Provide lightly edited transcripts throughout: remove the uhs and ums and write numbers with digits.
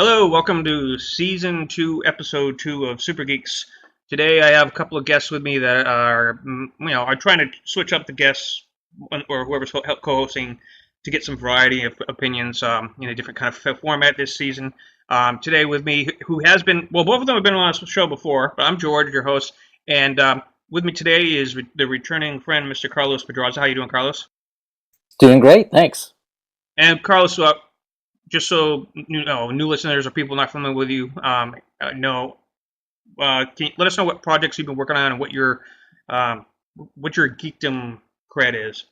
Hello, welcome to Season 2, Episode 2 of Super Geeks. Today I have a couple of guests with me that are, I'm trying to switch up the guests or whoever's co-hosting to get some variety of opinions in a different kind of format this season. Today with me, who has been, well, both of them have been on the show before, but I'm George, your host, and with me today is the returning friend, Mr. Carlos Pedraza. How you doing, Carlos? Doing great, thanks. And Carlos, just so new listeners or people not familiar with you can you let us know what projects you've been working on and what your geekdom cred is?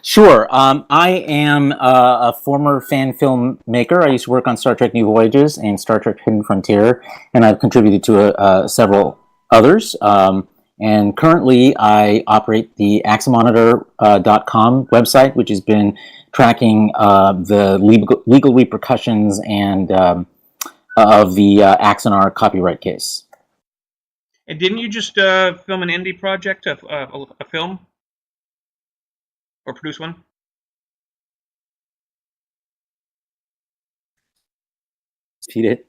Sure. I am a former fan film maker. I used to work on Star Trek New Voyages and Star Trek Hidden Frontier, and I've contributed to several others. And currently, I operate the AxeMonitor.com website, which has been tracking the legal repercussions and of the Axonar copyright case. And didn't you just film an indie project, a film? Or produce one? Repeat it.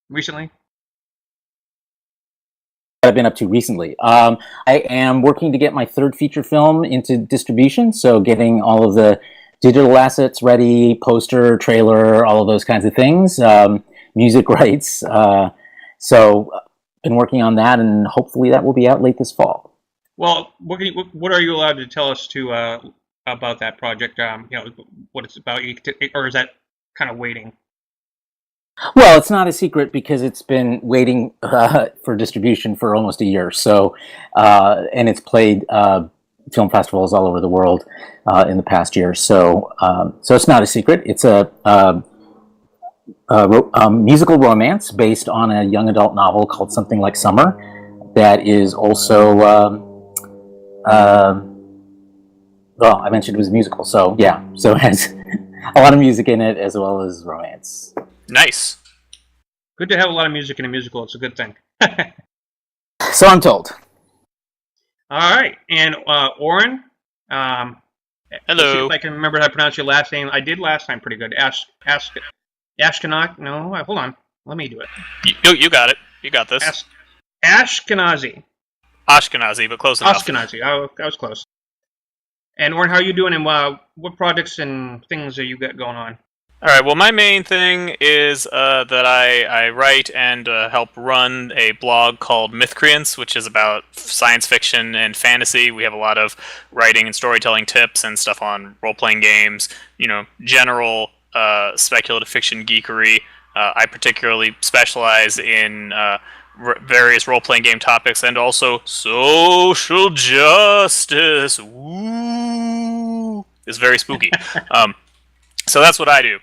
Recently? What I've been up to recently. I am working to get my third feature film into distribution, so getting all of the digital assets ready, poster, trailer, all of those kinds of things, music rights. So been working on that, and hopefully that will be out late this fall. Well, what are you allowed to tell us about that project? What it's about, or is that kind of waiting? Well, it's not a secret because it's been waiting for distribution for almost a year. So, and it's played film festivals all over the world in the past year. So, so it's not a secret. It's a musical romance based on a young adult novel called Something Like Summer. That is also, well, I mentioned it was a musical. So yeah, so it has a lot of music in it as well as romance. Nice. Good to have a lot of music in a musical. It's a good thing. So I'm told. All right. And Oren? Hello. See if I can remember how to pronounce your last name. I did last time pretty good. Ashkenazi? No, hold on. Let me do it. You got it. You got this. Ashkenazi. Ashkenazi, but close enough. Ashkenazi. I was close. And Oren, how are you doing? And what projects and things are you got going on? All right, well, my main thing is that I write and help run a blog called Mythcreants, which is about science fiction and fantasy. We have a lot of writing and storytelling tips and stuff on role-playing games, general speculative fiction geekery. I particularly specialize in various role-playing game topics and also social justice. Ooh, it's very spooky. So that's what I do.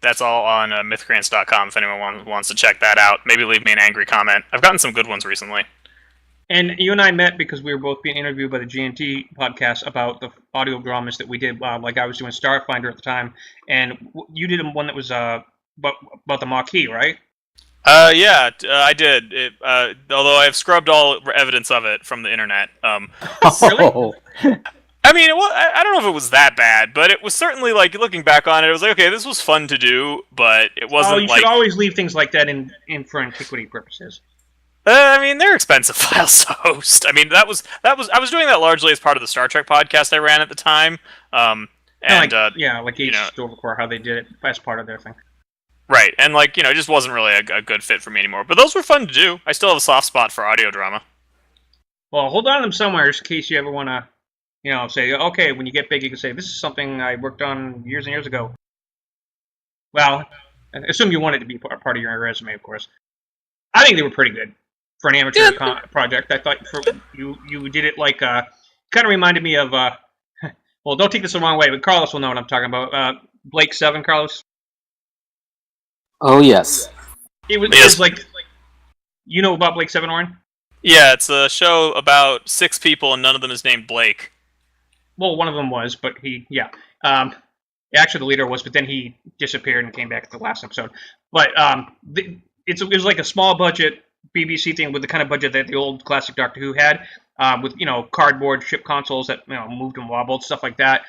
That's all on mythcreants.com if anyone wants to check that out. Maybe leave me an angry comment. I've gotten some good ones recently. And you and I met because we were both being interviewed by the GNT podcast about the audio dramas that we did. Like I was doing Starfinder at the time, and you did one that was about the Maquis, right? Yeah, I did. Although I've scrubbed all evidence of it from the internet. Really? I mean, I don't know if it was that bad, but it was certainly, like, looking back on it, it was like, okay, this was fun to do, but it wasn't you should always leave things like that in for antiquity purposes. I mean, they're expensive files to host. I mean, I was doing that largely as part of the Star Trek podcast I ran at the time. Like Age Storycore, how they did it as part of their thing. Right, and, like, it just wasn't really a good fit for me anymore. But those were fun to do. I still have a soft spot for audio drama. Well, hold on to them somewhere in case you ever want to say, okay, when you get big, you can say, this is something I worked on years and years ago. Well, I assume you want it to be part of your resume, of course. I think they were pretty good for an amateur project. I thought you did it like, kind of reminded me of, well, don't take this the wrong way, but Carlos will know what I'm talking about. Blake 7, Carlos? Oh, yes. It was like, you know about Blake 7, Oren? Yeah, it's a show about 6 people and none of them is named Blake. Well, one of them was, but actually the leader was, but then he disappeared and came back at the last episode. But it was like a small budget BBC thing with the kind of budget that the old classic Doctor Who had, with cardboard ship consoles that moved and wobbled, stuff like that.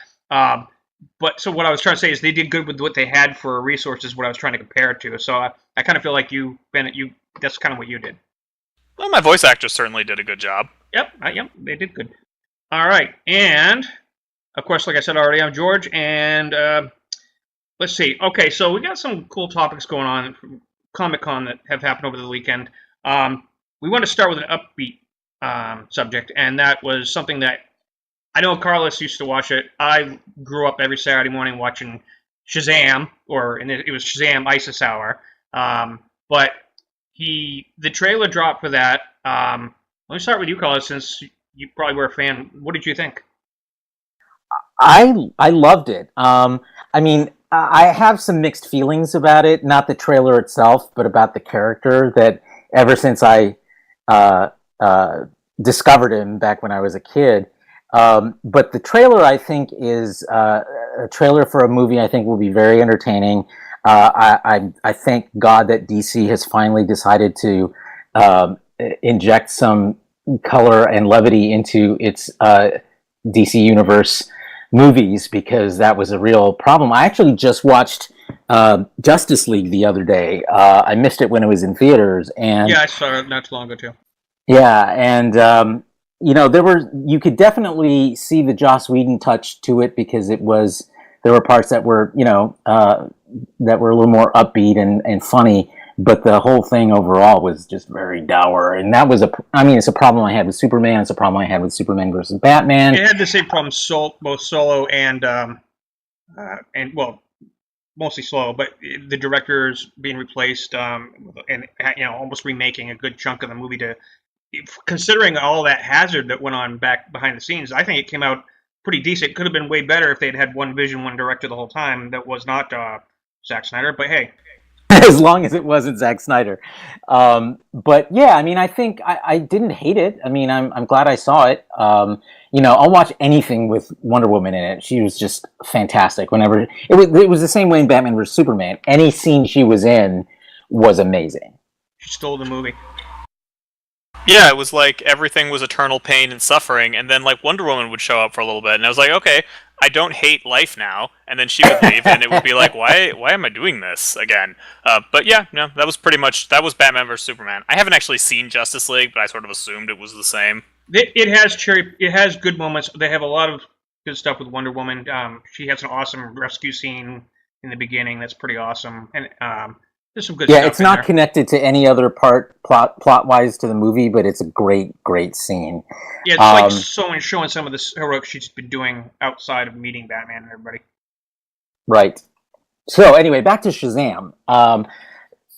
so what I was trying to say is they did good with what they had for resources. What I was trying to compare it to. So I kind of feel like Bennett, that's kind of what you did. Well, my voice actors certainly did a good job. Yep, they did good. All right, and of course, like I said already, I'm George, and let's see. Okay, so we got some cool topics going on from Comic-Con that have happened over the weekend. We want to start with an upbeat subject, and that was something that I know Carlos used to watch it. I grew up every Saturday morning watching Shazam, it was Shazam ISIS Hour. But the trailer dropped for that. Let me start with you, Carlos, since you probably were a fan. What did you think? I loved it. I mean, I have some mixed feelings about it. Not the trailer itself, but about the character. That ever since I discovered him back when I was a kid. But the trailer, I think, is a trailer for a movie I think will be very entertaining. I thank God that DC has finally decided to inject some color and levity into its DC Universe movies, because that was a real problem. I actually just watched Justice League the other day. I missed it when it was in theaters, and yeah, I saw it not too long ago too. Yeah, and you could definitely see the Joss Whedon touch to it, because there were parts that were that were a little more upbeat and funny, but the whole thing overall was just very dour, and that was it's a problem I had with Superman. It's a problem I had with Superman versus Batman. It had the same problem, both Solo and well, mostly Solo, but the directors being replaced, and almost remaking a good chunk of the movie considering all that hazard that went on back behind the scenes. I think it came out pretty decent. It could have been way better if they'd had one vision, one director the whole time. That was not Zack Snyder, but hey. As long as it wasn't Zack Snyder. But yeah, I mean, I think I didn't hate it. I mean, I'm glad I saw it. I'll watch anything with Wonder Woman in it. She was just fantastic. Whenever it was the same way in Batman vs Superman. Any scene she was in was amazing. She stole the movie. Yeah, it was like everything was eternal pain and suffering, and then like Wonder Woman would show up for a little bit, and I was like, okay, I don't hate life now. And then she would leave, and it would be like, why am I doing this again? But yeah, no, that was Batman vs Superman. I haven't actually seen Justice League, but I sort of assumed it was the same. It has good moments. They have a lot of good stuff with Wonder Woman. She has an awesome rescue scene in the beginning that's pretty awesome, and there's some good stuff. Yeah, it's not connected to any other plot-wise to the movie, but it's a great scene. Yeah, it's like showing some of the heroic she's been doing outside of meeting Batman and everybody. Right. So anyway, back to Shazam.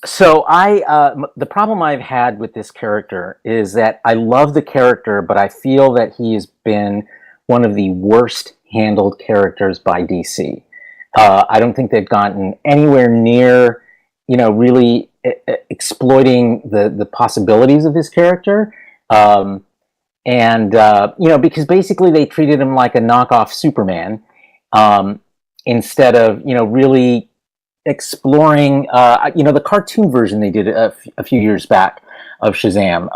The problem I've had with this character is that I love the character, but I feel that he has been one of the worst handled characters by DC. I don't think they've gotten anywhere near really exploiting the possibilities of his character. Because basically they treated him like a knockoff Superman, instead of, really exploring, the cartoon version they did a few years back of Shazam,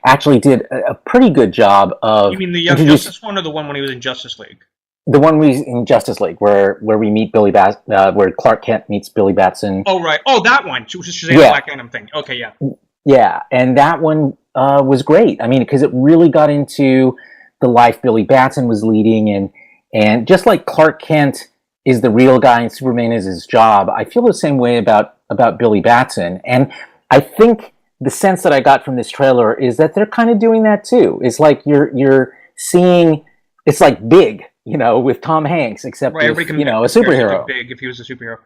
actually did a pretty good job of... You mean the Young Justice one, or the one when he was in Justice League? The one in Justice League, where we meet where Clark Kent meets Billy Batson. Oh, right. Oh, that one. Which is Shazam Black Adam thing. Okay, yeah. Yeah, and that one was great. I mean, because it really got into the life Billy Batson was leading, and just like Clark Kent is the real guy and Superman is his job, I feel the same way about Billy Batson. And I think the sense that I got from this trailer is that they're kind of doing that too. It's like you're seeing, it's like Big, with Tom Hanks, except right, with, a superhero. Big if he was a superhero.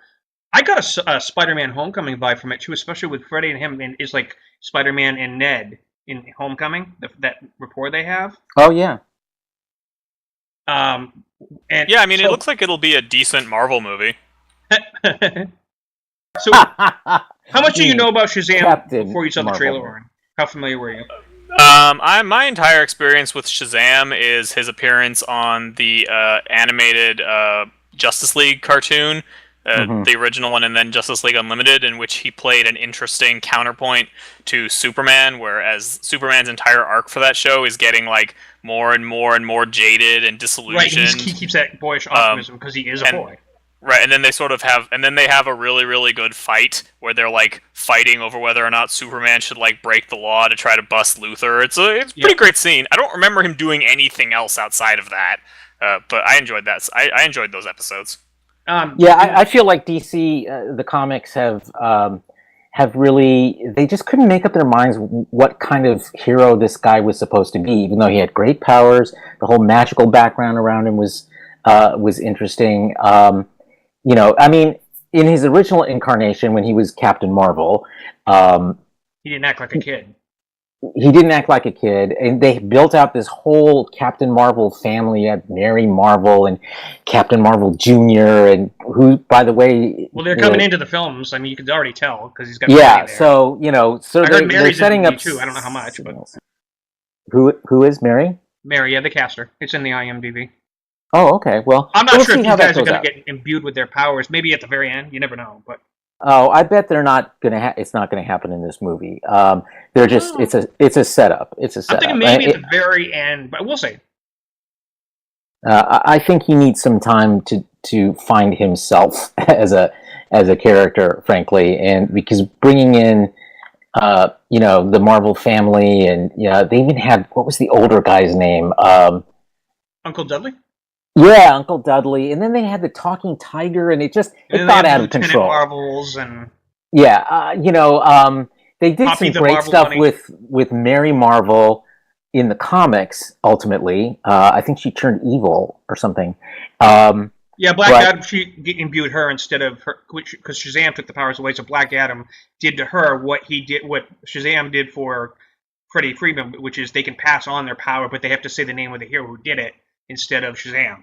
I got a Spider-Man Homecoming vibe from it too, especially with Freddy and him. And it's like Spider-Man and Ned in Homecoming, that rapport they have. Oh yeah. It looks like it'll be a decent Marvel movie. So, how much do you know about Shazam Captain before you saw the Marvel. trailer, Oren? How familiar were you? My entire experience with Shazam is his appearance on the animated Justice League cartoon, the original one, and then Justice League Unlimited, in which he played an interesting counterpoint to Superman, whereas Superman's entire arc for that show is getting like more and more and more jaded and disillusioned. Right, he keeps that boyish optimism because he is a boy. Right, and then they have a really, really good fight where they're like fighting over whether or not Superman should like break the law to try to bust Luthor. It's a pretty great scene. I don't remember him doing anything else outside of that, but I enjoyed that. I enjoyed those episodes. I feel like DC, the comics have really, they just couldn't make up their minds what kind of hero this guy was supposed to be, even though he had great powers. The whole magical background around him was interesting. I mean, in his original incarnation, when he was Captain Marvel, he didn't act like a kid. He didn't act like a kid, and they built out this whole Captain Marvel family. You had Mary Marvel and Captain Marvel Jr., and who, by the way... Well, they're coming into the films. I mean, you can already tell, because he's got... Yeah, so, they're setting up... too. I don't know how much, but... Who is Mary? Mary, the caster. It's in the IMDb. Oh, okay. Well, I'm not sure if these guys are going to get imbued with their powers. Maybe at the very end. You never know, but... Oh, I bet they're not gonna. It's not gonna happen in this movie. They're just. It's a setup. It's a setup. I'm thinking maybe at the very end, but we'll see. I think he needs some time to find himself as a character, frankly, and because bringing in, the Marvel family, and they even had, what was the older guy's name? Uncle Dudley. Yeah, Uncle Dudley, and then they had the talking tiger, and it got out of control. Marvels and they did some great stuff with Mary Marvel in the comics. Ultimately, I think she turned evil or something. Black Adam, she imbued her instead of her, because Shazam took the powers away. So Black Adam did to her what Shazam did for Freddie Freeman, which is they can pass on their power, but they have to say the name of the hero who did it instead of Shazam.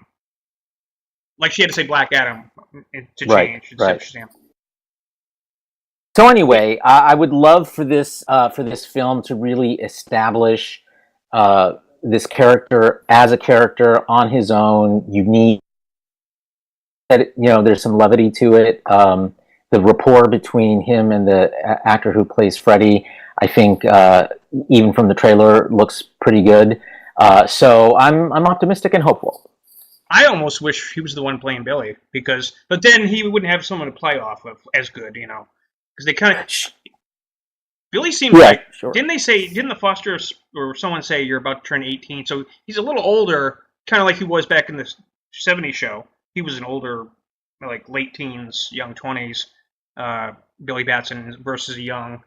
Like she had to say Black Adam to change instead of Shazam. So anyway, I would love for this film to really establish this character as a character on his own, unique. That there's some levity to it. The rapport between him and the actor who plays Freddy, I think, even from the trailer, looks pretty good. So I'm optimistic and hopeful. I almost wish he was the one playing Billy, but then he wouldn't have someone to play off of as good, because they kind of. Billy seems like. Sure. Didn't the Foster or someone say you're about to turn 18? So he's a little older, kind of like he was back in the 70s show. He was an older, like late teens, young 20s, Billy Batson versus a young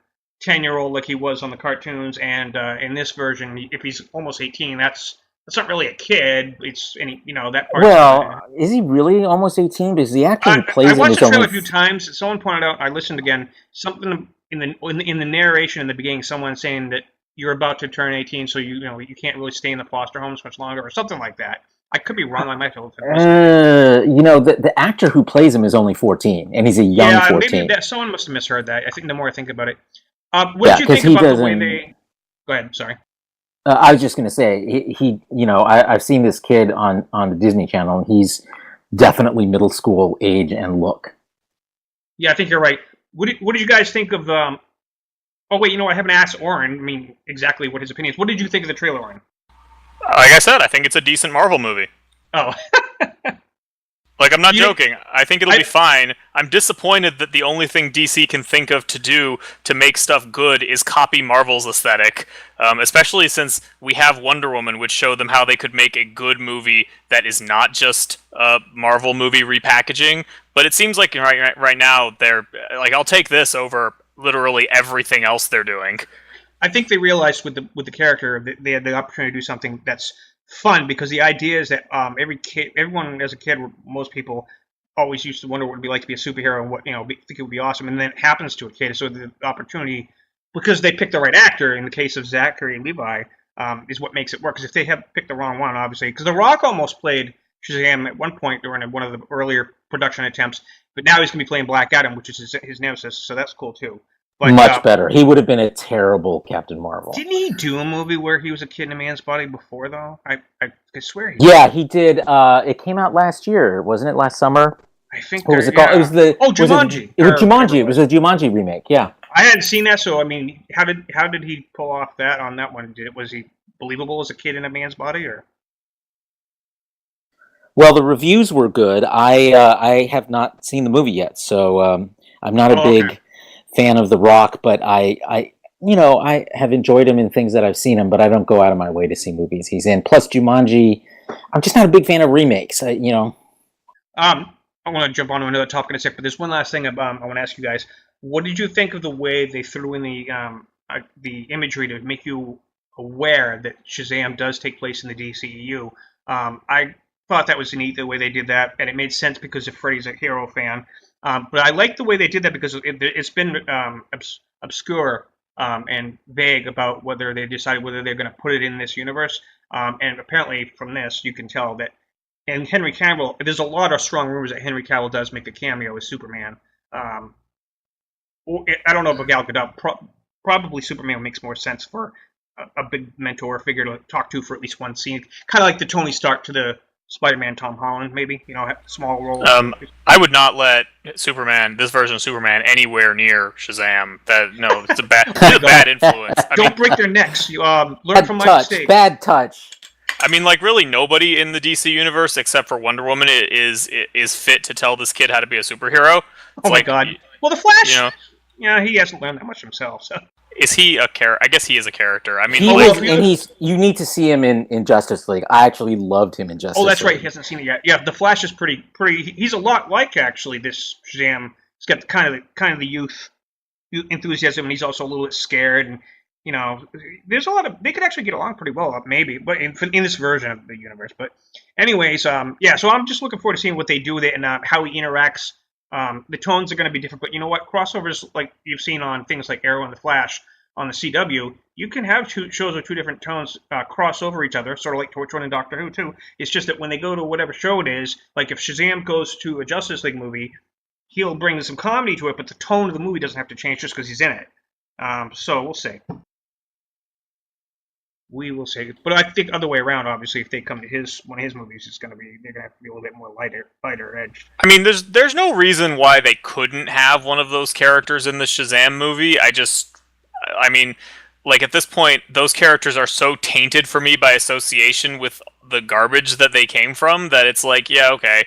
10-year-old like he was on the cartoons, and in this version, if he's almost 18, that's not really a kid. It's that part. Well, is he really almost 18? Because the actor who plays him is I watched the trailer a few times. Someone pointed out. I listened again. Something in the narration in the beginning. Someone saying that you're about to turn 18, so you can't really stay in the foster homes much longer, or something like that. I could be wrong. I might have. The actor who plays him is only 14, and he's a young 14. Maybe someone must have misheard that. I think the more I think about it. What did you think about the way they... Go ahead, sorry. I was just going to say, I've seen this kid on the Disney Channel, and he's definitely middle school age and look. Yeah, I think you're right. What did you guys think of... Oh, wait, I haven't asked Oren, exactly what his opinion is. What did you think of the trailer, Oren? Like I said, I think it's a decent Marvel movie. Oh. Like, I'm not joking. I think it'll be fine. I'm disappointed that the only thing DC can think of to do to make stuff good is copy Marvel's aesthetic, especially since we have Wonder Woman, which showed them how they could make a good movie that is not just a Marvel movie repackaging. But it seems like right now, they're like, I'll take this over literally everything else they're doing. I think they realized with the character that they had the opportunity to do something that's fun, because the idea is that everyone as a kid, most people always used to wonder what it would be like to be a superhero and what think it would be awesome, and then it happens to a kid. So the opportunity, because they picked the right actor in the case of Zachary Levi, is what makes it work. Because if they had picked the wrong one, obviously, because The Rock almost played Shazam at one point during one of the earlier production attempts, but now he's going to be playing Black Adam, which is his nemesis. So that's cool too. But, much better. He would have been a terrible Captain Marvel. Didn't he do a movie where he was a kid in a man's body before, though? I swear he did. Yeah, he did. It came out last year, wasn't it? Last summer? I think What was it called? It was the Jumanji. It was Jumanji. It was a Jumanji remake. Yeah. I hadn't seen that, so I mean, how did he pull off that on that one? Was he believable as a kid in a man's body, or? Well, the reviews were good. I have not seen the movie yet, so I'm not a Okay. big fan of The Rock, but I have enjoyed him in things that I've seen him, but I don't go out of my way to see movies he's in. Plus, Jumanji, I'm just not a big fan of remakes. I want to jump on to another topic in a sec, but there's one last thing I want to ask you guys. What did you think of the way they threw in the imagery to make you aware that Shazam does take place in the DCEU? I thought that was neat the way they did that, and it made sense because if Freddy's a hero fan. But I like the way they did that because it's been obscure and vague about whether they decided whether they're going to put it in this universe. And apparently, from this, you can tell that. And Henry Cavill, there's a lot of strong rumors that Henry Cavill does make a cameo as Superman. I don't know about Gal Gadot. Probably Superman makes more sense for a big mentor figure to talk to for at least one scene. Kind of like the Tony Stark to the Spider-Man Tom Holland, maybe. Small role. I would not let Superman, this version of Superman, anywhere near Shazam. It's a bad influence. Don't break their necks. You learn from my mistakes. Bad touch. I mean, like, really, nobody in the DC universe except for Wonder Woman is fit to tell this kid how to be a superhero. Oh my God! Well, the Flash. He hasn't learned that much himself. So. Is he a character? I guess he is a character. I mean, you need to see him in Justice League. I actually loved him in Justice League. Oh, that's right. He hasn't seen it yet. Yeah, the Flash is pretty. He's a lot like actually this Shazam. He's got kind of the youth enthusiasm, and he's also a little bit scared. And there's a lot of they could actually get along pretty well, maybe, but in this version of the universe. But anyways, yeah. So I'm just looking forward to seeing what they do with it and how he interacts. The tones are going to be different, but you know what? Crossovers like you've seen on things like Arrow and the Flash on the CW, you can have two shows with two different tones cross over each other, sort of like Torchwood and Doctor Who too. It's just that when they go to whatever show it is, like if Shazam goes to a Justice League movie, he'll bring some comedy to it, but the tone of the movie doesn't have to change just because he's in it. So we'll see. We will see. But I think other way around, obviously, if they come to one of his movies, they're going to have to be a little bit more lighter edged. I mean, there's no reason why they couldn't have one of those characters in the Shazam movie. I mean, like at this point, those characters are so tainted for me by association with the garbage that they came from that it's like, yeah, okay.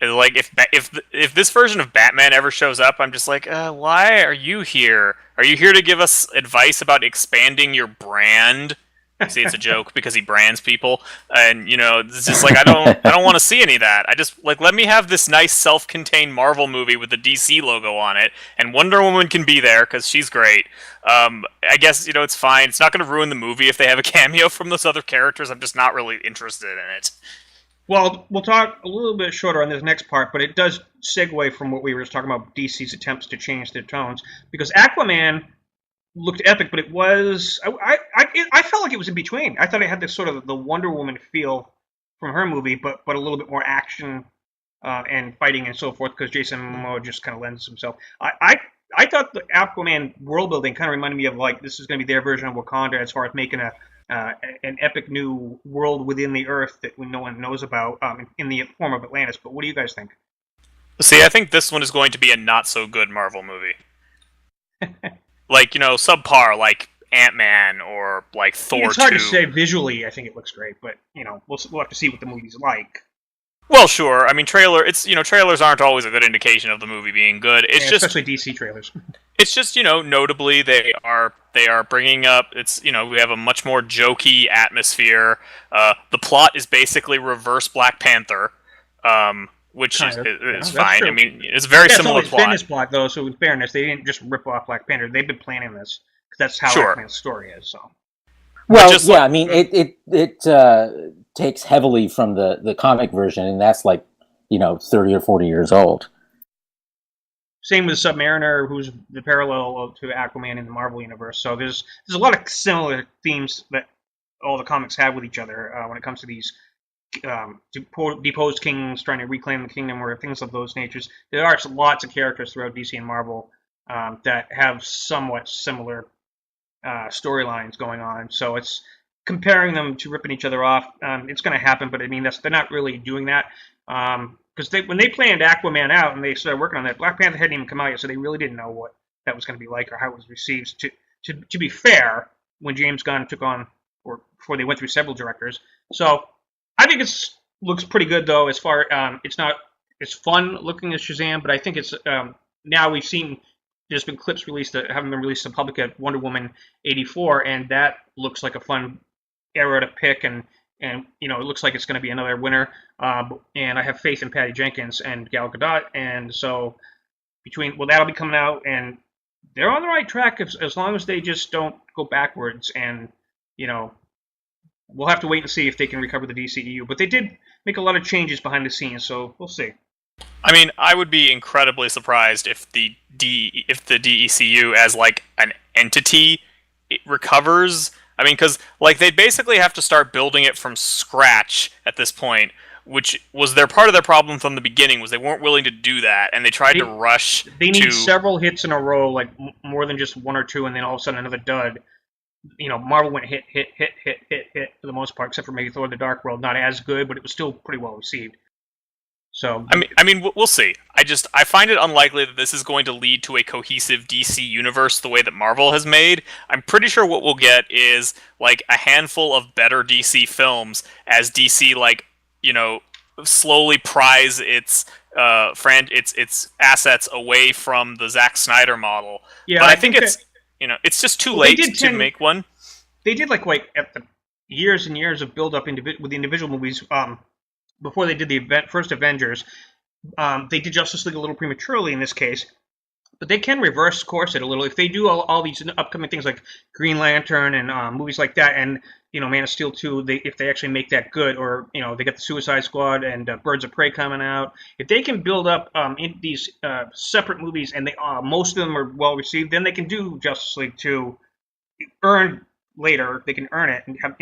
Like if this version of Batman ever shows up, I'm just like, why are you here? Are you here to give us advice about expanding your brand? See, it's a joke because he brands people, and it's just like I don't want to see any of that. I just let me have this nice self-contained Marvel movie with the DC logo on it, and Wonder Woman can be there because she's great. I guess it's fine. It's not going to ruin the movie if they have a cameo from those other characters. I'm just not really interested in it. Well, we'll talk a little bit shorter on this next part, but it does segue from what we were just talking about, DC's attempts to change their tones, because Aquaman looked epic, but it was I felt like it was in between. I thought it had this sort of the Wonder Woman feel from her movie, but a little bit more action and fighting and so forth, because Jason Momoa just kind of lends himself. I thought the Aquaman world building kind of reminded me of like this is going to be their version of Wakanda as far as making an epic new world within the Earth that no one knows about in the form of Atlantis. But what do you guys think? See, I think this one is going to be a not so good Marvel movie. Like, subpar, like Ant-Man or like Thor 2. It's hard to say visually. I think it looks great, but we'll have to see what the movie's like. Well, sure. I mean, trailers aren't always a good indication of the movie being good. It's just especially DC trailers. It's just notably they are bringing up. We have a much more jokey atmosphere. The plot is basically reverse Black Panther. Which is fine. True. I mean, it's a very similar plot. It's been plot, though, so in fairness, they didn't just rip off Black Panther. They've been planning this, because that's how Aquaman's story is. So. Well, yeah, I mean, it takes heavily from the comic version, and that's like, 30 or 40 years old. Same with Submariner, who's the parallel to Aquaman in the Marvel universe. So there's a lot of similar themes that all the comics have with each other when it comes to these deposed kings trying to reclaim the kingdom or things of those natures. There are lots of characters throughout DC and Marvel that have somewhat similar storylines going on. So it's comparing them to ripping each other off. It's going to happen, but I mean they're not really doing that. because when they planned Aquaman out and they started working on that, Black Panther hadn't even come out yet, so they really didn't know what that was going to be like or how it was received. To be fair, when James Gunn took on, or before they went through several directors, so I think looks pretty good though. As far it's fun looking as Shazam, but I think it's now we've seen there's been clips released that haven't been released to the public at Wonder Woman 84, and that looks like a fun era to pick, and it looks like it's going to be another winner. And I have faith in Patty Jenkins and Gal Gadot, and so that'll be coming out, and they're on the right track as long as they just don't go backwards, and we'll have to wait and see if they can recover the DCEU. But they did make a lot of changes behind the scenes, so we'll see. I mean, I would be incredibly surprised if the DECU as like an entity it recovers. I mean, because like they basically have to start building it from scratch at this point, which was part of their problem from the beginning. Was they weren't willing to do that, and they tried to rush. They need several hits in a row, like more than just one or two, and then all of a sudden another dud. Marvel went hit for the most part, except for maybe Thor: The Dark World, not as good, but it was still pretty well received. So I mean, we'll see. I find it unlikely that this is going to lead to a cohesive DC universe the way that Marvel has made. I'm pretty sure what we'll get is like a handful of better DC films as DC slowly pries its assets away from the Zack Snyder model. Yeah, but I think it's just too late to make one. They did like years and years of build up with the individual movies. Before they did the first Avengers, they did Justice League a little prematurely in this case, but they can reverse course it a little if they do all these upcoming things like Green Lantern and movies like that, and Man of Steel 2. If they actually make that good, or they got the Suicide Squad and Birds of Prey coming out, if they can build up in these separate movies and most of them are well received, then they can do Justice League 2, earn later. They can earn it and have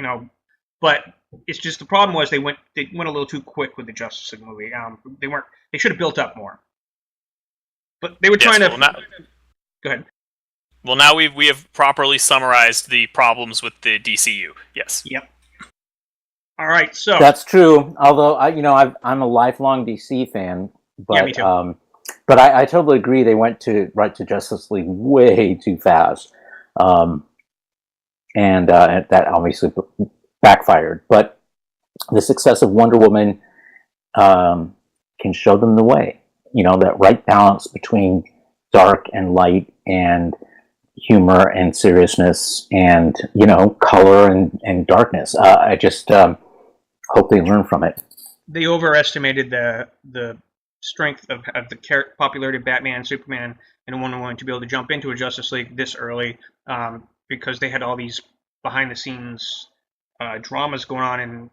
but. It's just the problem was they went a little too quick with the Justice League movie. They should have built up more. But they were trying to. Go ahead. Well, now we have properly summarized the problems with the DCU. Yes. Yep. All right. So that's true. Although I'm a lifelong DC fan, but yeah, me too. But I totally agree. They went right to Justice League way too fast, and that obviously backfired, but the success of Wonder Woman can show them the way. That right balance between dark and light, and humor and seriousness, and color and darkness. I just hope they learn from it. They overestimated the strength of the popularity of Batman, Superman, and Wonder Woman to be able to jump into a Justice League this early, because they had all these behind the scenes dramas going on, and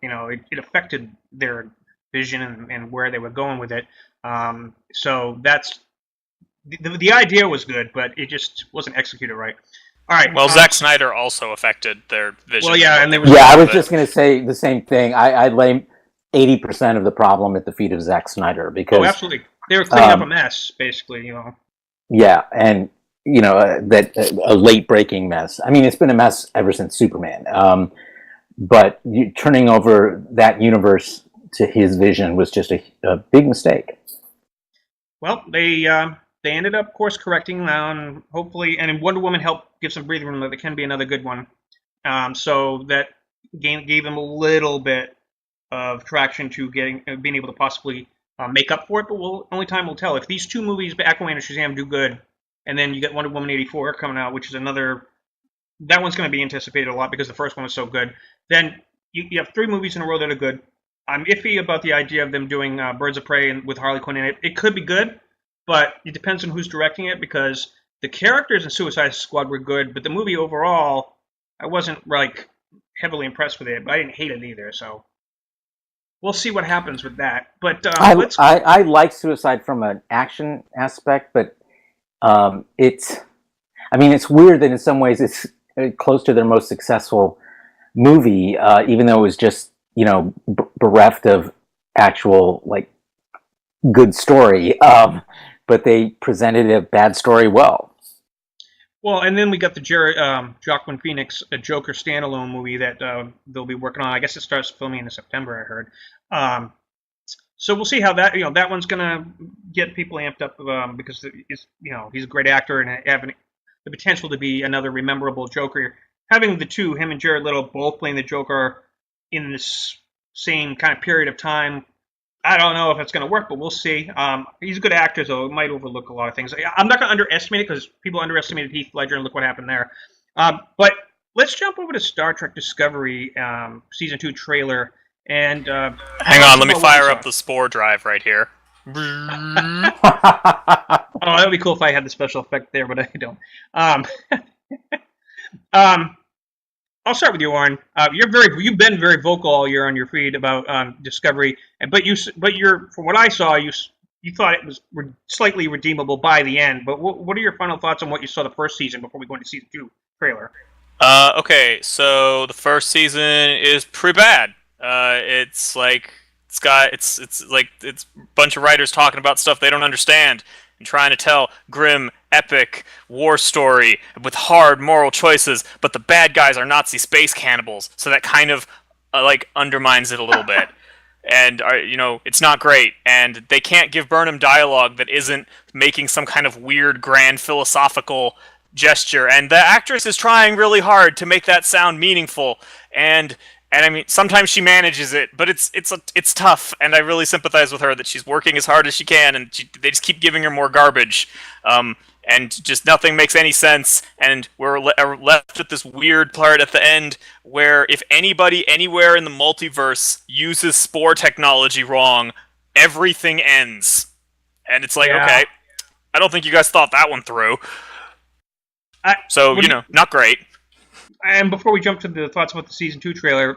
it affected their vision and where they were going with it. So that's the idea was good, but it just wasn't executed right. All right. Well, Zack Snyder also affected their vision. Well, yeah, and I was just going to say the same thing. I lay 80% of the problem at the feet of Zack Snyder because absolutely they were cleaning up a mess, basically. Yeah, and that a late breaking mess. I mean, it's been a mess ever since Superman. But turning over that universe to his vision was just a big mistake. Well, they ended up course correcting now, and hopefully, and Wonder Woman helped give some breathing room that it can be another good one. So that gave them a little bit of traction to being able to possibly make up for it. But only time will tell. If these two movies, Aquaman and Shazam, do good, and then you get Wonder Woman 84 coming out, which is that one's going to be anticipated a lot because the first one was so good. Then you have three movies in a row that are good. I'm iffy about the idea of them doing Birds of Prey with Harley Quinn in it. It could be good, but it depends on who's directing it, because the characters in Suicide Squad were good, but the movie overall, I wasn't heavily impressed with it, but I didn't hate it either. So we'll see what happens with that. But I like Suicide from an action aspect, but it's weird that in some ways it's close to their most successful movie, even though it was just bereft of actual good story, but they presented a bad story well. Well, and then we got the Joaquin Phoenix Joker standalone movie that they'll be working on. I guess it starts filming in September, I heard. So we'll see how that one's gonna get people amped up because he's a great actor and having the potential to be another rememberable Joker. Having the two, him and Jared Leto, both playing the Joker in this same kind of period of time, I don't know if it's going to work, but we'll see. He's a good actor, so it might overlook a lot of things. I'm not going to underestimate it because people underestimated Heath Ledger, and look what happened there. But let's jump over to Star Trek Discovery Season 2 trailer. And hang on, let me fire up the Spore drive right here. Oh, that would be cool if I had the special effect there, but I don't. I'll start with you, Oren. You've been very vocal all year on your feed about Discovery, but from what I saw, you thought it was slightly redeemable by the end. But what are your final thoughts on what you saw the first season before we go into Season 2 trailer? Okay, so the first season is pretty bad. It's like it's a bunch of writers talking about stuff they don't understand and trying to tell grim, epic war story with hard moral choices, but the bad guys are Nazi space cannibals, so that kind of undermines it a little bit. And it's not great, and they can't give Burnham dialogue that isn't making some kind of weird, grand philosophical gesture, and the actress is trying really hard to make that sound meaningful, and I mean, sometimes she manages it, but it's tough, and I really sympathize with her that she's working as hard as she can, and they just keep giving her more garbage, and just nothing makes any sense, and we're left with this weird part at the end where if anybody anywhere in the multiverse uses Spore technology wrong, everything ends. And it's like, okay, I don't think you guys thought that one through. Not great. And before we jump to the thoughts about the Season 2 trailer,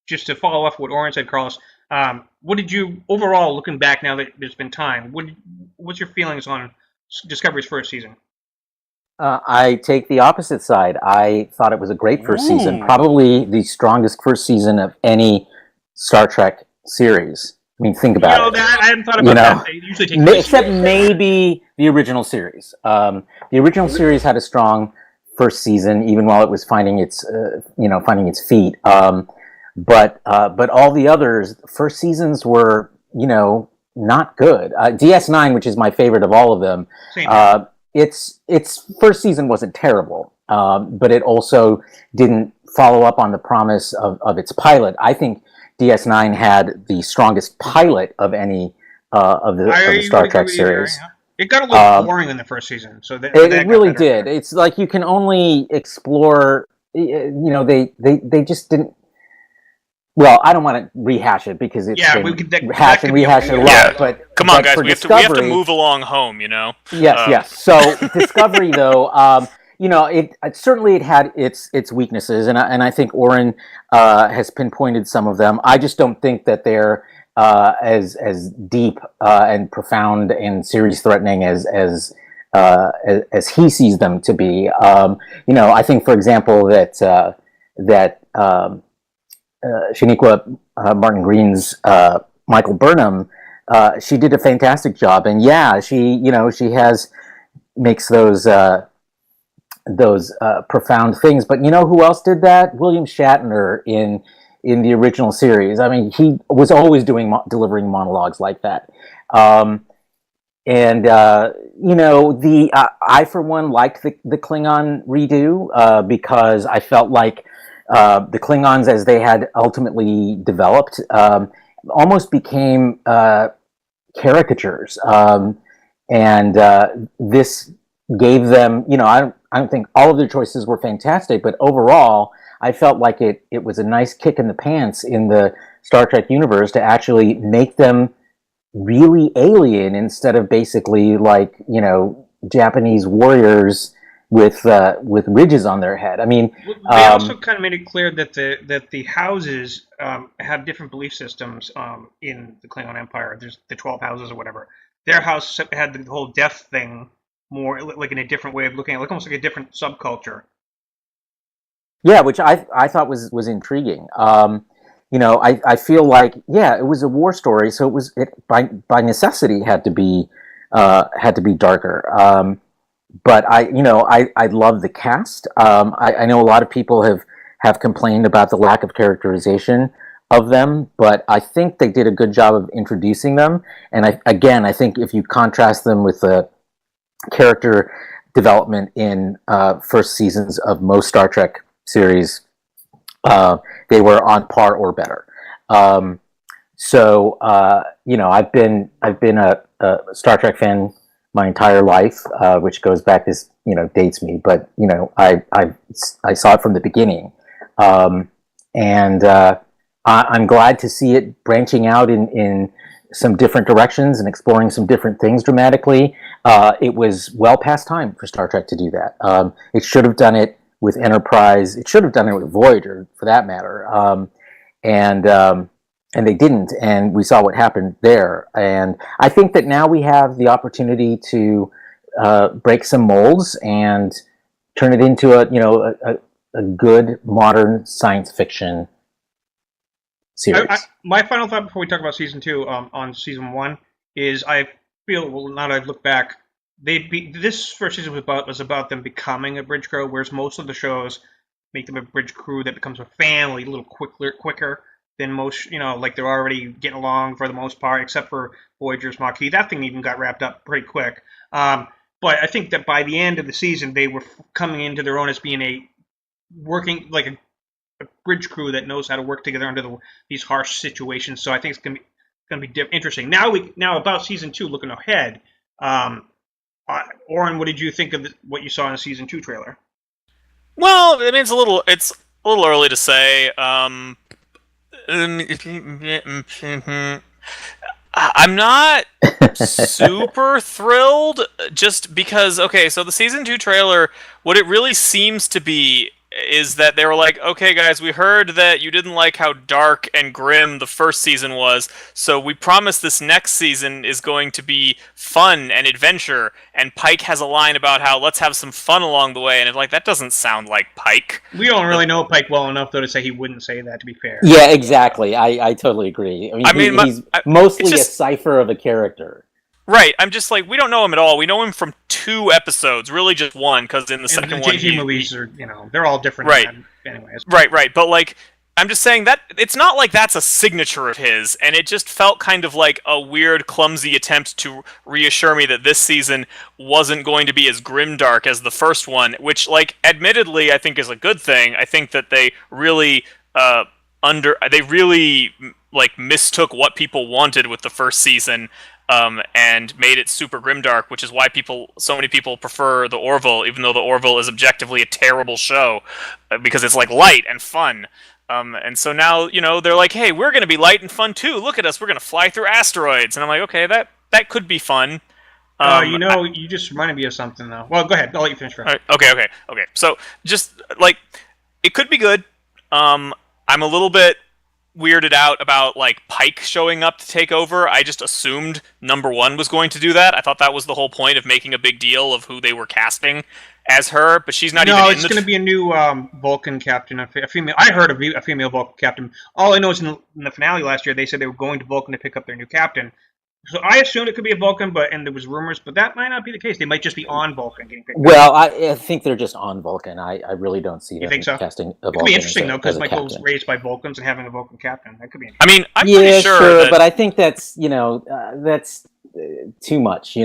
just to follow up what Oren said, Carlos, what did you, overall, looking back now that there's been time, what's your feelings on Discovery's first season? I take the opposite side. I thought it was a great first season, probably the strongest first season of any Star Trek series. I mean, think about it. I hadn't thought about that. They usually take except maybe the original series. The original series had a strong first season, even while it was finding its feet. But all the others, first seasons were, not good. DS9, which is my favorite of all of them, its first season wasn't terrible, but it also didn't follow up on the promise of its pilot. I think DS9 had the strongest pilot of any of the Star Trek series. It got a little boring in the first season, so it really did. It's like you can only explore. They just didn't. Well, I don't want to rehash it because it's we could rehash it a lot. Yeah. But come on, guys, we have to move along home. Yes. So Discovery, though, it certainly had its weaknesses, and I think Oren has pinpointed some of them. I just don't think that they're as deep and profound and series threatening as he sees them to be. I think, for example, that Shaniqua Martin Green's Michael Burnham, she did a fantastic job, and she makes those profound things. But who else did that? William Shatner in the original series. I mean, he was always delivering monologues like that. I for one liked the Klingon redo because I felt like the Klingons, as they had ultimately developed, almost became caricatures, and this gave them. I don't think all of their choices were fantastic, but overall, I felt like it was a nice kick in the pants in the Star Trek universe to actually make them really alien instead of basically like Japanese warriors with ridges on their head. I mean, they also kind of made it clear that the houses have different belief systems in the Klingon Empire. There's the 12 houses or whatever. Their house had the whole death thing more like in a different way of looking at it, like almost like a different subculture. Yeah, which I thought was intriguing. I feel like it was a war story, so it by necessity had to be darker. But I love the cast. I know a lot of people have complained about the lack of characterization of them, but I think they did a good job of introducing them. And I think if you contrast them with the character development in first seasons of most Star Trek series, they were on par or better. I've been a Star Trek fan my entire life, which goes back as dates me, but I saw it from the beginning, and I'm glad to see it branching out in some different directions and exploring some different things dramatically. It was well past time for Star Trek to do that. It should have done it with Enterprise. It should have done it with Voyager, for that matter. And they didn't, and we saw what happened there. And I think that now we have the opportunity to break some molds and turn it into a good modern science fiction series. My final thought before we talk about season 2 on season 1 is I feel, well, now that I've looked back, this first season was about them becoming a bridge crew, whereas most of the shows make them a bridge crew that becomes a family a little quicker than most, like they're already getting along for the most part, except for Voyager's Maquis. That thing even got wrapped up pretty quick. But I think that by the end of the season, they were coming into their own as being working like a bridge crew that knows how to work together under these harsh situations. So I think it's going to be interesting. Now about season 2, looking ahead, Oren, what did you think of what you saw in the season 2 trailer? Well, I mean, it's a little early to say. I'm not super thrilled, just because, okay, so the season 2 trailer, what it really seems to be is that they were like, okay guys, we heard that you didn't like how dark and grim the first season was, so we promise this next season is going to be fun and adventure, and Pike has a line about how let's have some fun along the way, and it's like, that doesn't sound like Pike. We don't really know Pike well enough, though, to say he wouldn't say that, to be fair. Yeah, exactly. I totally agree. He's mostly a cipher of a character. Right, I'm just like, we don't know him at all. We know him from 2 episodes, really just 1, because in the second one... The JJ movies are, they're all different. Right. Anyways. Right, but like, I'm just saying that, it's not like that's a signature of his, and it just felt kind of like a weird, clumsy attempt to reassure me that this season wasn't going to be as grimdark as the first one, which, like, admittedly, I think is a good thing. I think that they really, mistook what people wanted with the first season, and made it super grimdark, which is why so many people prefer the Orville, even though the Orville is objectively a terrible show, because it's like light and fun. And so now, they're like, hey, we're going to be light and fun too. Look at us, we're going to fly through asteroids. And I'm like, okay, that could be fun. You just reminded me of something though. Well, go ahead. I'll let you finish first. Right, okay. So just like, it could be good. I'm a little bit weirded out about like Pike showing up to take over. I just assumed number 1 was going to do that. I thought that was the whole point of making a big deal of who they were casting as her, but she's not even in it's going to be a new Vulcan captain, a female. I heard of a female Vulcan captain. All I know is in the finale last year, they said they were going to Vulcan to pick up their new captain. So I assumed it could be a Vulcan, and there was rumors, but that might not be the case. They might just be on Vulcan getting picked up. Well, I think they're just on Vulcan. I really don't see them casting a Vulcan. It could be interesting, though, because Michael was raised by Vulcans and having a Vulcan captain. That could be I interesting. mean, I'm pretty sure but I think that's, that's too much,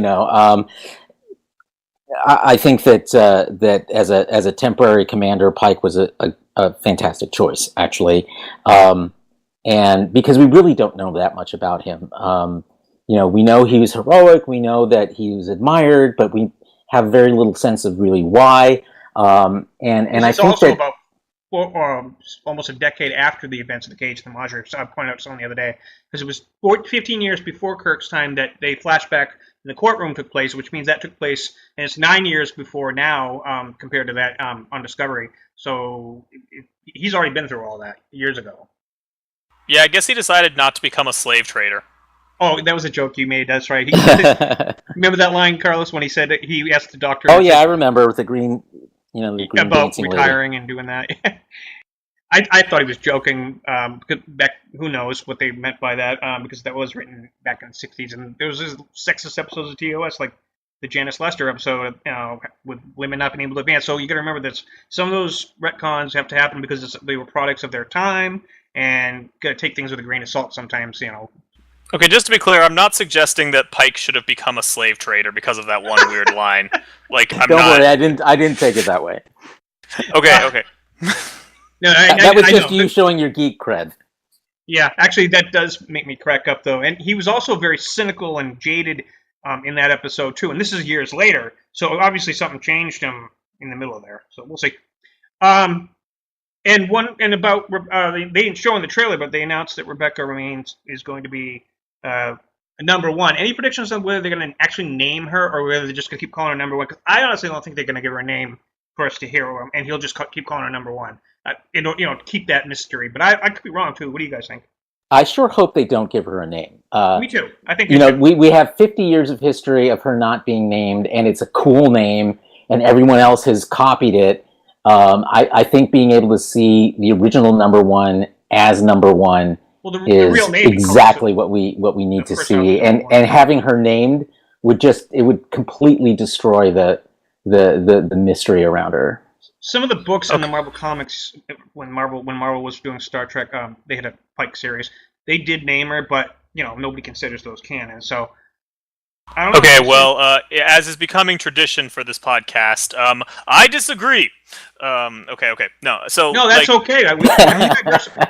I think that as a temporary commander, Pike was a fantastic choice, actually, and because we really don't know that much about him. We know he was heroic. We know that he was admired, but we have very little sense of really why. And I think also that about almost a decade after the events of the Cage of the Major. So I pointed out something the other day, because it was 15 years before Kirk's time that they flashback in the courtroom took place, which means that took place, and it's 9 years before now compared to that on Discovery. So he's already been through all that years ago. Yeah, I guess he decided not to become a slave trader. Oh, that was a joke you made. That's right. Remember that line, Carlos, when he said that he asked the doctor? Oh yeah, I remember with the green, the green about retiring lady. And doing that. I thought he was joking. Back, who knows what they meant by that? Because that was written back in the '60s, and there was sexist episodes of TOS, like the Janice Lester episode, with women not being able to advance. So you got to remember that some of those retcons have to happen because they were products of their time, and gotta take things with a grain of salt sometimes. Okay, just to be clear, I'm not suggesting that Pike should have become a slave trader because of that one weird line. Like, I'm Don't not. worry, I didn't take it that way. Okay. No, That was I just know. you showing your geek cred. Yeah, actually, that does make me crack up, though. And he was also very cynical and jaded in that episode, too. And this is years later, so obviously something changed him in the middle of there. So we'll see. They didn't show in the trailer, but they announced that Rebecca Romaine is going to be a number one. Any predictions on whether they're going to actually name her or whether they're just going to keep calling her number one? Because I honestly don't think they're going to give her a name for us to hear, and he'll just keep calling her number one. Keep that mystery. But I could be wrong too. What do you guys think? I sure hope they don't give her a name. Me too. I think we have 50 years of history of her not being named, and it's a cool name, and everyone else has copied it. I think being able to see the original number one as number one the is real name exactly what we need to see, and having her named would completely destroy the mystery around her. Some of the books in the Marvel comics, when Marvel was doing Star Trek, they had a Pike series. They did name her, but nobody considers those canon. So I don't know. Okay, well, as is becoming tradition for this podcast, I disagree. Okay. No, that's okay.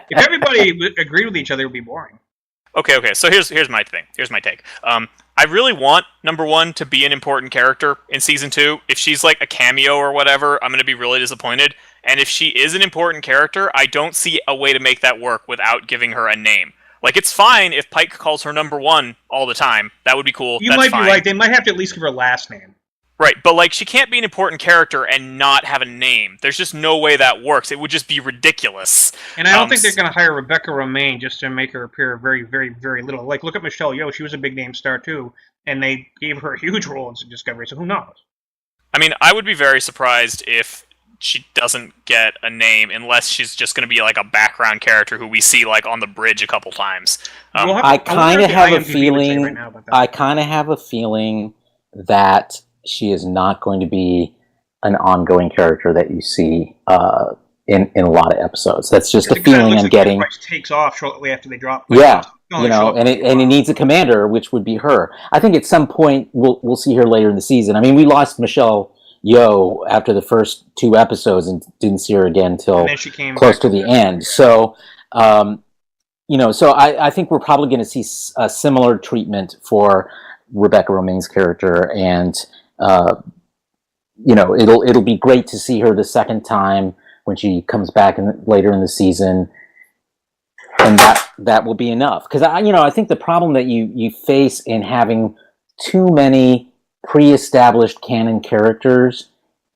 If everybody agreed with each other, it would be boring. Okay. So here's my thing. Here's my take. I really want number one to be an important character in season 2. If she's like a cameo or whatever, I'm going to be really disappointed. And if she is an important character, I don't see a way to make that work without giving her a name. Like, it's fine if Pike calls her number one all the time. That would be cool. You might be right. They might have to at least give her a last name. Right, but like, she can't be an important character and not have a name. There's just no way that works. It would just be ridiculous. And I don't think they're going to hire Rebecca Romaine just to make her appear very, very, very little. Like, look at Michelle Yeoh. She was a big name star, too. And they gave her a huge role in Discovery, so who knows? I mean, I would be very surprised if she doesn't get a name unless she's just going to be like a background character who we see like on the bridge a couple times. I kind of have a feeling. I kind of have a feeling that she is not going to be an ongoing character that you see in a lot of episodes. That's just a feeling I'm getting. Takes off shortly after they drop. Yeah, and it needs a commander, which would be her. I think at some point we'll see her later in the season. I mean, we lost Michelle Yeoh after the first 2 episodes and didn't see her again until close to the end. So, so I think we're probably going to see a similar treatment for Rebecca Romaine's character, and it'll be great to see her the second time when she comes back later in the season, and that will be enough. Because I think the problem that you face in having too many pre-established canon characters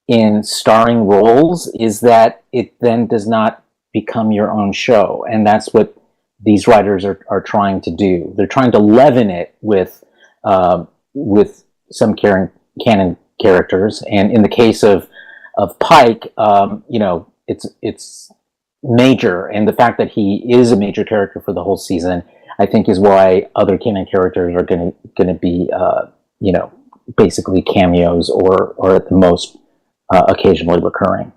in starring roles is that it then does not become your own show, and that's what these writers are trying to do. They're trying to leaven it with some canon characters, and in the case of Pike, it's major, and the fact that he is a major character for the whole season, I think, is why other canon characters are going to be basically cameos or at the most occasionally recurring.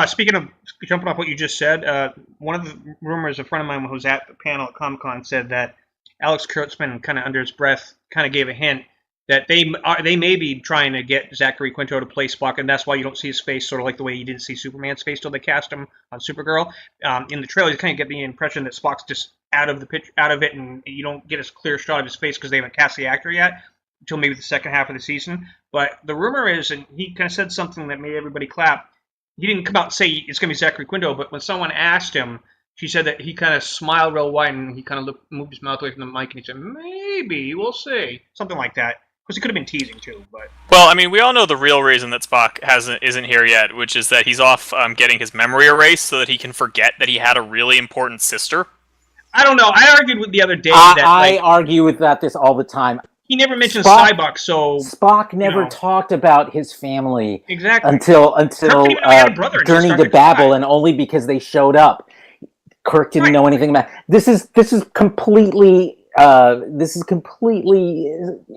Speaking of jumping off what you just said, one of the rumors, a friend of mine who was at the panel at Comic-Con said that Alex Kurtzman, kind of under his breath, kind of gave a hint that they may be trying to get Zachary Quinto to play Spock, and that's why you don't see his face, sort of like the way you didn't see Superman's face till they cast him on Supergirl. In the trailer, you kind of get the impression that Spock's just out of it, and you don't get a clear shot of his face because they haven't cast the actor yet until maybe the second half of the season. But the rumor is, and he kind of said something that made everybody clap. He didn't come out and say it's going to be Zachary Quinto, but when someone asked him, she said that he kind of smiled real wide and he kind of moved his mouth away from the mic and he said, maybe, we'll see. Something like that. Of course, he could have been teasing too, but... Well, I mean, we all know the real reason that Spock isn't here yet, which is that he's off getting his memory erased so that he can forget that he had a really important sister. I don't know. I argued with the other day I argue with this all the time. He never mentioned Cybuck, so... Spock never talked about his family until Journey to Babel, and only because they showed up. Kirk didn't know anything about this. Is completely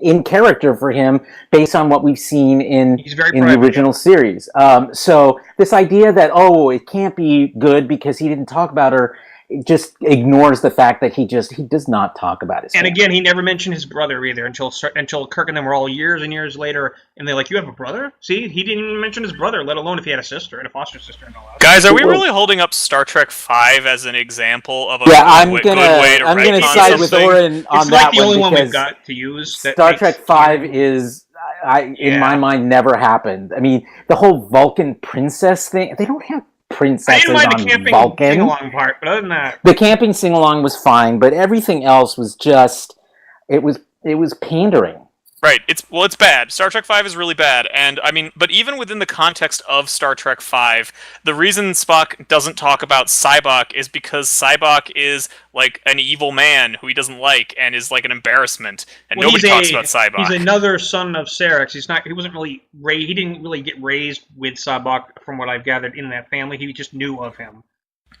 in character for him based on what we've seen in the original series. So this idea that it can't be good because he didn't talk about her, just ignores the fact that he does not talk about his family. And again, he never mentioned his brother either until Kirk and them were all years and years later, and they're like, "You have a brother?" See, he didn't even mention his brother, let alone if he had a sister and a foster sister and all that. Guys, are we really holding up Star Trek V as an example of a I'm good gonna way to side with Oren on it's that like the only one we've because got to use. Star Trek V is, in my mind, never happened. I mean, the whole Vulcan princess thing, they don't have princesses I didn't mind on the camping Vulcan. sing-along part, but other than that, the camping sing-along was fine, but everything else was just it was pandering. Right. It's bad. Star Trek V is really bad, and I mean, but even within the context of Star Trek V, the reason Spock doesn't talk about Sybok is because Sybok is like an evil man who he doesn't like and is like an embarrassment, and nobody talks about Sybok. He's another son of Sarex. He wasn't really he didn't really get raised with Sybok, from what I've gathered, in that family. He just knew of him.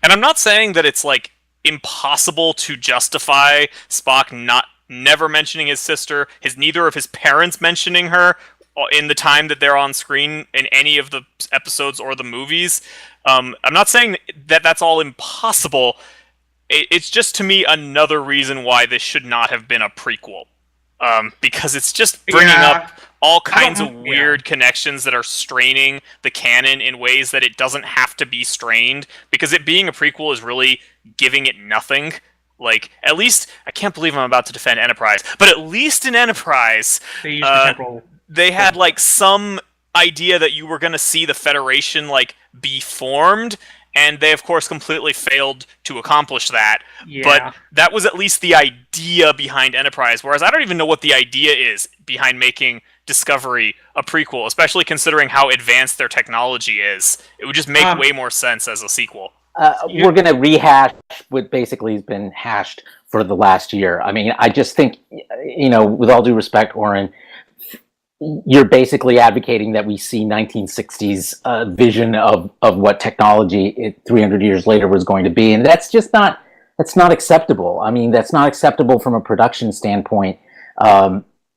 And I'm not saying that it's like impossible to justify Spock never mentioning his sister, neither of his parents mentioning her in the time that they're on screen in any of the episodes or the movies. I'm not saying that that's all impossible. It's just, to me, another reason why this should not have been a prequel. Because it's just bringing up all kinds of weird connections that are straining the canon in ways that it doesn't have to be strained, because it being a prequel is really giving it nothing. Like, at least, I can't believe I'm about to defend Enterprise, but at least in Enterprise, they had, like, some idea that you were going to see the Federation, like, be formed, and they, of course, completely failed to accomplish that. Yeah. But that was at least the idea behind Enterprise, whereas I don't even know what the idea is behind making Discovery a prequel, especially considering how advanced their technology is. It would just make way more sense as a sequel. We're going to rehash what basically has been hashed for the last year. I mean, I just think, with all due respect, Oren, you're basically advocating that we see 1960s vision of what technology 300 years later was going to be. And that's not acceptable. I mean, that's not acceptable from a production standpoint.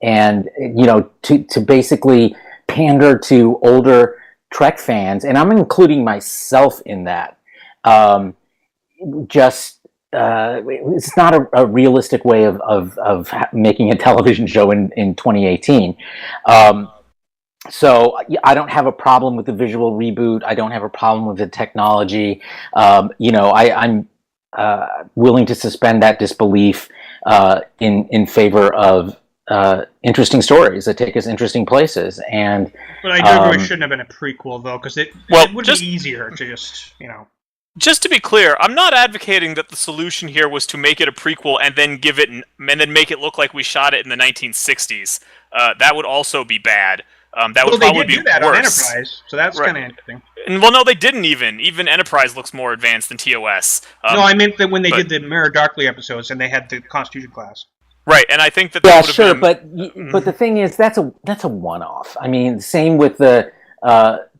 And to basically pander to older Trek fans, and I'm including myself in that. It's not a realistic way of making a television show in 2018. So I don't have a problem with the visual reboot. I don't have a problem with the technology. I'm willing to suspend that disbelief in favor of interesting stories that take us interesting places. But I do agree it shouldn't have been a prequel, though, because it would be easier to just, Just to be clear, I'm not advocating that the solution here was to make it a prequel and then make it look like we shot it in the 1960s. That would also be bad. That would probably be worse. They did do that on Enterprise, so that's kind of interesting. Well, no, they didn't even. Even Enterprise looks more advanced than TOS. No, I meant that when they did the Mirror Darkly episodes and they had the Constitution class. Right, and I think that would have sure, been... but the thing is, that's a one-off. I mean, same with the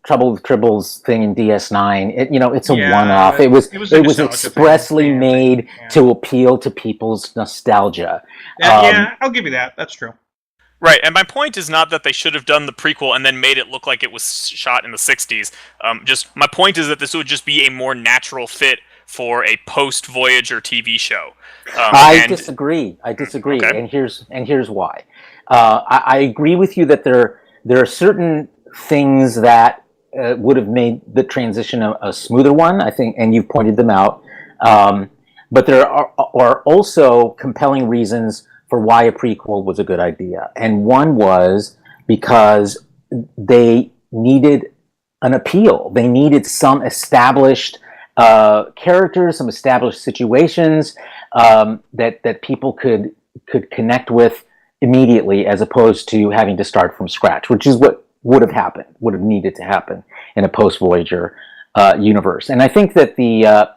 Trouble with Tribbles thing in DS9. It's a one-off. It was expressly made to appeal to people's nostalgia. I'll give you that. That's true. Right, and my point is not that they should have done the prequel and then made it look like it was shot in the 60s. My point is that this would just be a more natural fit for a post-Voyager TV show. I disagree. Okay. And here's why. I agree with you that there are certain things that would have made the transition a smoother one, I think, and you've pointed them out. But there are also compelling reasons for why a prequel was a good idea. And one was because they needed an appeal. They needed some established characters, some established situations that people could connect with immediately, as opposed to having to start from scratch, which is what would have needed to happen in a post-Voyager universe. And I think that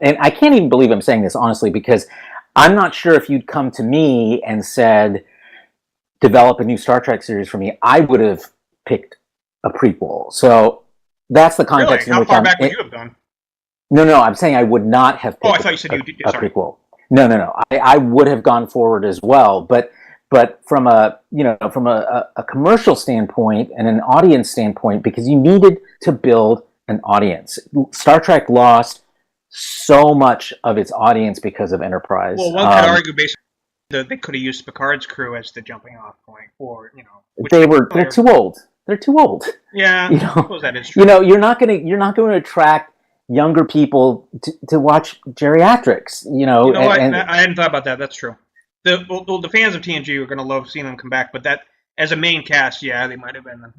and I can't even believe I'm saying this honestly, because I'm not sure if you'd come to me and said, develop a new Star Trek series for me, I would have picked a prequel. So that's the context in which How far back would you have gone? No, I'm saying I would not have picked I thought you said you did. A prequel. No. I would have gone forward as well, but from a commercial standpoint and an audience standpoint, because you needed to build an audience. Star Trek lost so much of its audience because of Enterprise. Well, one could argue basically that they could have used Picard's crew as the jumping off point, or they're too old. They're too old. Yeah, I suppose that is true. You know, you're not going to attract younger people to watch geriatrics. I hadn't thought about that. That's true. The fans of TNG are going to love seeing them come back, but that as a main cast, yeah, they might have been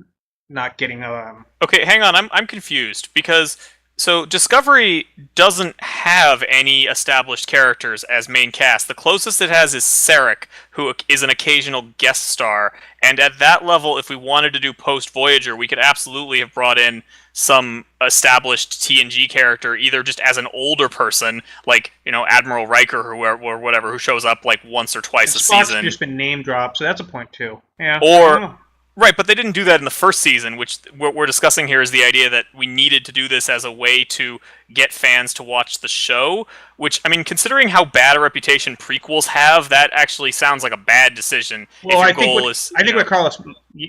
not getting. Okay, hang on. I'm confused because so Discovery doesn't have any established characters as main cast. The closest it has is Sarek, who is an occasional guest star. And at that level, if we wanted to do post Voyager, we could absolutely have brought in some established TNG character, either just as an older person, like Admiral Riker or whatever, who shows up like once or twice a season. Spock's just been name dropped, so that's a point too. Yeah. Or right, but they didn't do that in the first season, which what we're discussing here is the idea that we needed to do this as a way to get fans to watch the show, which, I mean, considering how bad a reputation prequels have, that actually sounds like a bad decision. Well, I think what Carlos,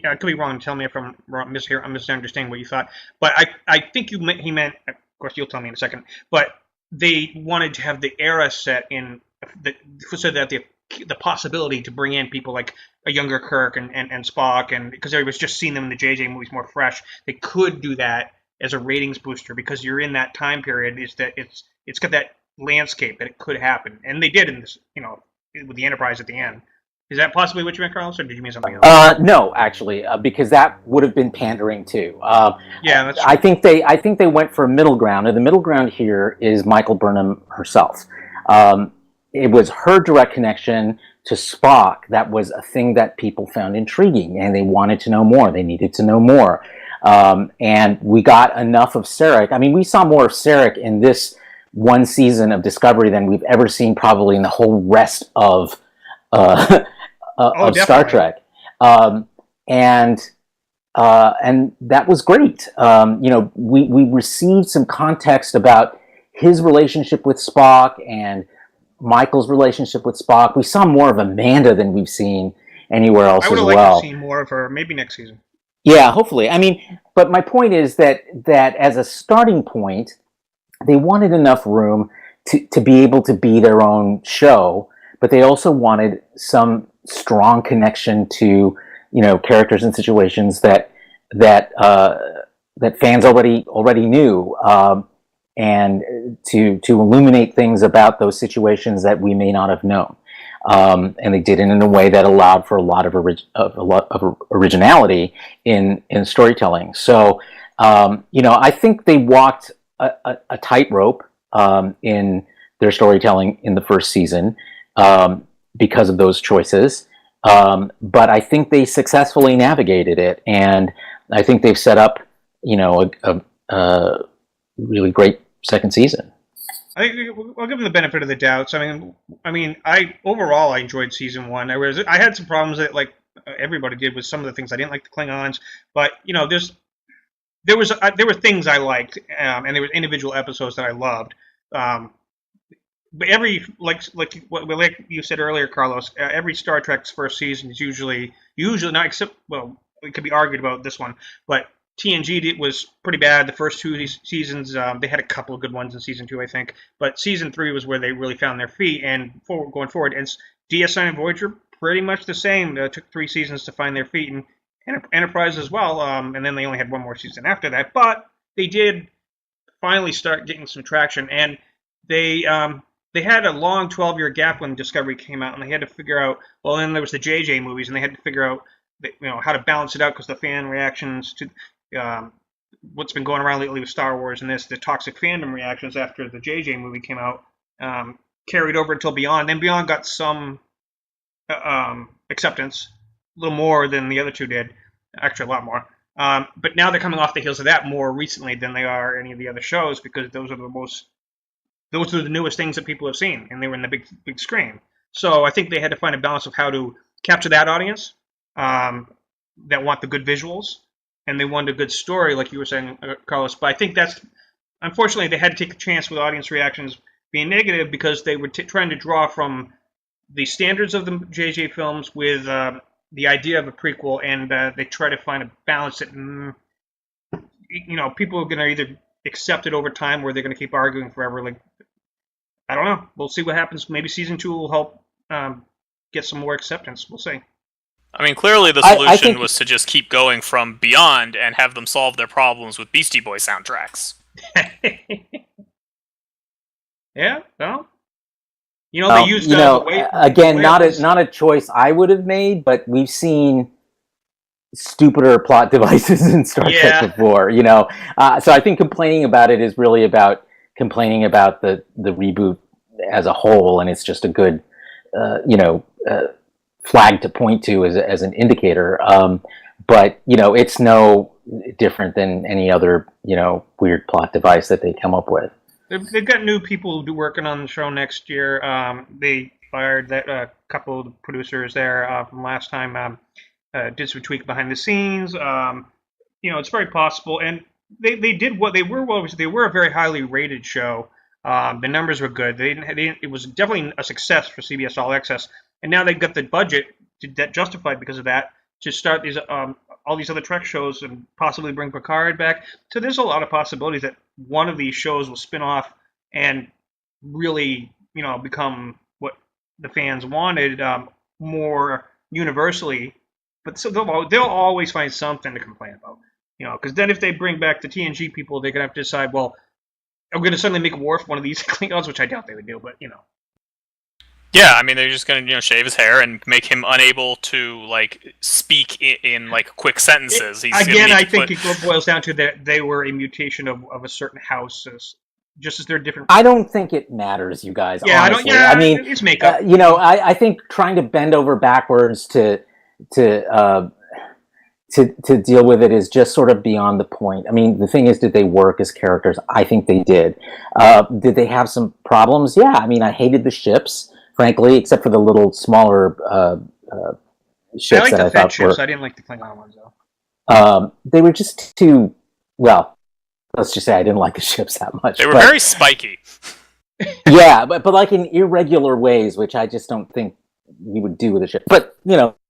I could be wrong, tell me if I'm misunderstanding what you thought, but I think he meant, of course you'll tell me in a second, but they wanted to have the era set in, so that the possibility to bring in people like a younger Kirk and Spock, and because everybody was just seeing them in the JJ movies more fresh, they could do that as a ratings booster because you're in that time period. Is that it's got that landscape that it could happen, and they did in this, with the Enterprise at the end. Is that possibly what you meant, Carlos, or did you mean something else? No, actually, because that would have been pandering too. Yeah, that's true. I think they went for a middle ground, and the middle ground here is Michael Burnham herself. It was her direct connection to Spock that was a thing that people found intriguing, and they wanted to know more. They needed to know more. And we got enough of Sarek. I mean, we saw more of Sarek in this one season of Discovery than we've ever seen probably in the whole rest of Star Trek. And that was great. We received some context about his relationship with Spock and Michael's relationship with Spock. We saw more of Amanda than we've seen anywhere else as well. I would have liked to see more of her, maybe next season. Yeah, hopefully. I mean, but my point is that as a starting point, they wanted enough room to be able to be their own show, but they also wanted some strong connection to characters and situations that fans already knew. And to illuminate things about those situations that we may not have known, and they did it in a way that allowed for a lot of originality in storytelling. So, I think they walked a tightrope in their storytelling in the first season because of those choices. But I think they successfully navigated it, and I think they've set up, a really great second season. I think I'll give them the benefit of the doubts. I mean, I overall enjoyed season one. I had some problems that, like everybody did, with some of the things I didn't like the Klingons, but there were things I liked, and there was individual episodes that I loved. But every like you said earlier, Carlos, every Star Trek's first season is usually not, except, well, it could be argued about this one, but TNG was pretty bad. The first two seasons, they had a couple of good ones in season 2, I think. But season 3 was where they really found their feet. And going forward, and DS9 and Voyager, pretty much the same. It took 3 seasons to find their feet, and Enterprise as well. And then they only had one more season after that. But they did finally start getting some traction. And they had a long 12-year gap when Discovery came out, and they had to figure out. Well, then there was the JJ movies, and they had to figure out how to balance it out because the fan reactions to what's been going around lately with Star Wars and the toxic fandom reactions after the JJ movie came out carried over until Beyond. Then Beyond got some acceptance, a little more than the other two did, actually a lot more. But now they're coming off the heels of that more recently than they are any of the other shows, because those are the newest things that people have seen, and they were in the big screen. So I think they had to find a balance of how to capture that audience that want the good visuals, and they wanted a good story, like you were saying, Carlos. But I think unfortunately, they had to take a chance with audience reactions being negative, because they were trying to draw from the standards of the JJ films with the idea of a prequel, and they try to find a balance that, people are going to either accept it over time, or they're going to keep arguing forever, like I don't know. We'll see what happens. Maybe season 2 will help get some more acceptance. We'll see. I mean, clearly the I solution think was to just keep going from Beyond and have them solve their problems with Beastie Boy soundtracks. Yeah, well, they used again, not a choice I would have made, but we've seen stupider plot devices in Star Trek before. So I think complaining about it is really about complaining about the reboot as a whole, and it's just a good flag to point to as an indicator. But it's no different than any other weird plot device that they come up with. They've got new people working on the show next year. They fired that couple of the producers there from last time. Did some tweak behind the scenes. It's very possible, and they did what they were. They were a very highly rated show. The numbers were good. It was definitely a success for CBS All Access, and now they've got the budget that justified because of that to start these all these other Trek shows and possibly bring Picard back. So there's a lot of possibilities that one of these shows will spin off and really, become what the fans wanted more universally. But so they'll always find something to complain about, because then if they bring back the TNG people, they're gonna have to decide, well, I'm gonna suddenly make Worf one of these Klingons, which I doubt they would do, but Yeah, I mean, they're just gonna shave his hair and make him unable to speak in quick sentences. I think it boils down to that they were a mutation of a certain house, just as they're different. I don't think it matters, you guys. Yeah, honestly. I mean, it's makeup. I think trying to bend over backwards to deal with it is just sort of beyond the point. I mean, the thing is, did they work as characters? I think they did. Did they have some problems? Yeah, I mean, I hated the ships, frankly, except for the little smaller ships that I thought ships. were. I didn't like the Klingon ones though. They were just too well. Let's just say I didn't like the ships that much. They were very spiky. Yeah, but in irregular ways, which I just don't think you would do with a ship. But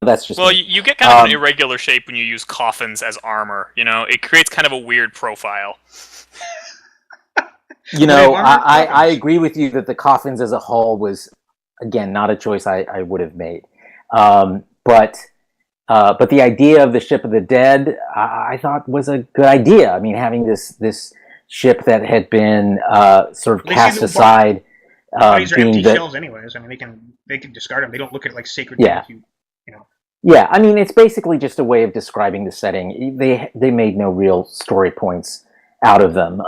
that's just you get kind of an irregular shape when you use coffins as armor. It creates kind of a weird profile. I agree with you that the coffins as a whole was, again, not a choice I would have made. But the idea of the ship of the dead, I thought was a good idea. I mean, having this ship that had been sort of cast aside. These are empty shells, anyways. I mean, they can discard them. They don't look at sacred. Yeah. Yeah, I mean, it's basically just a way of describing the setting. They made no real story points out of them,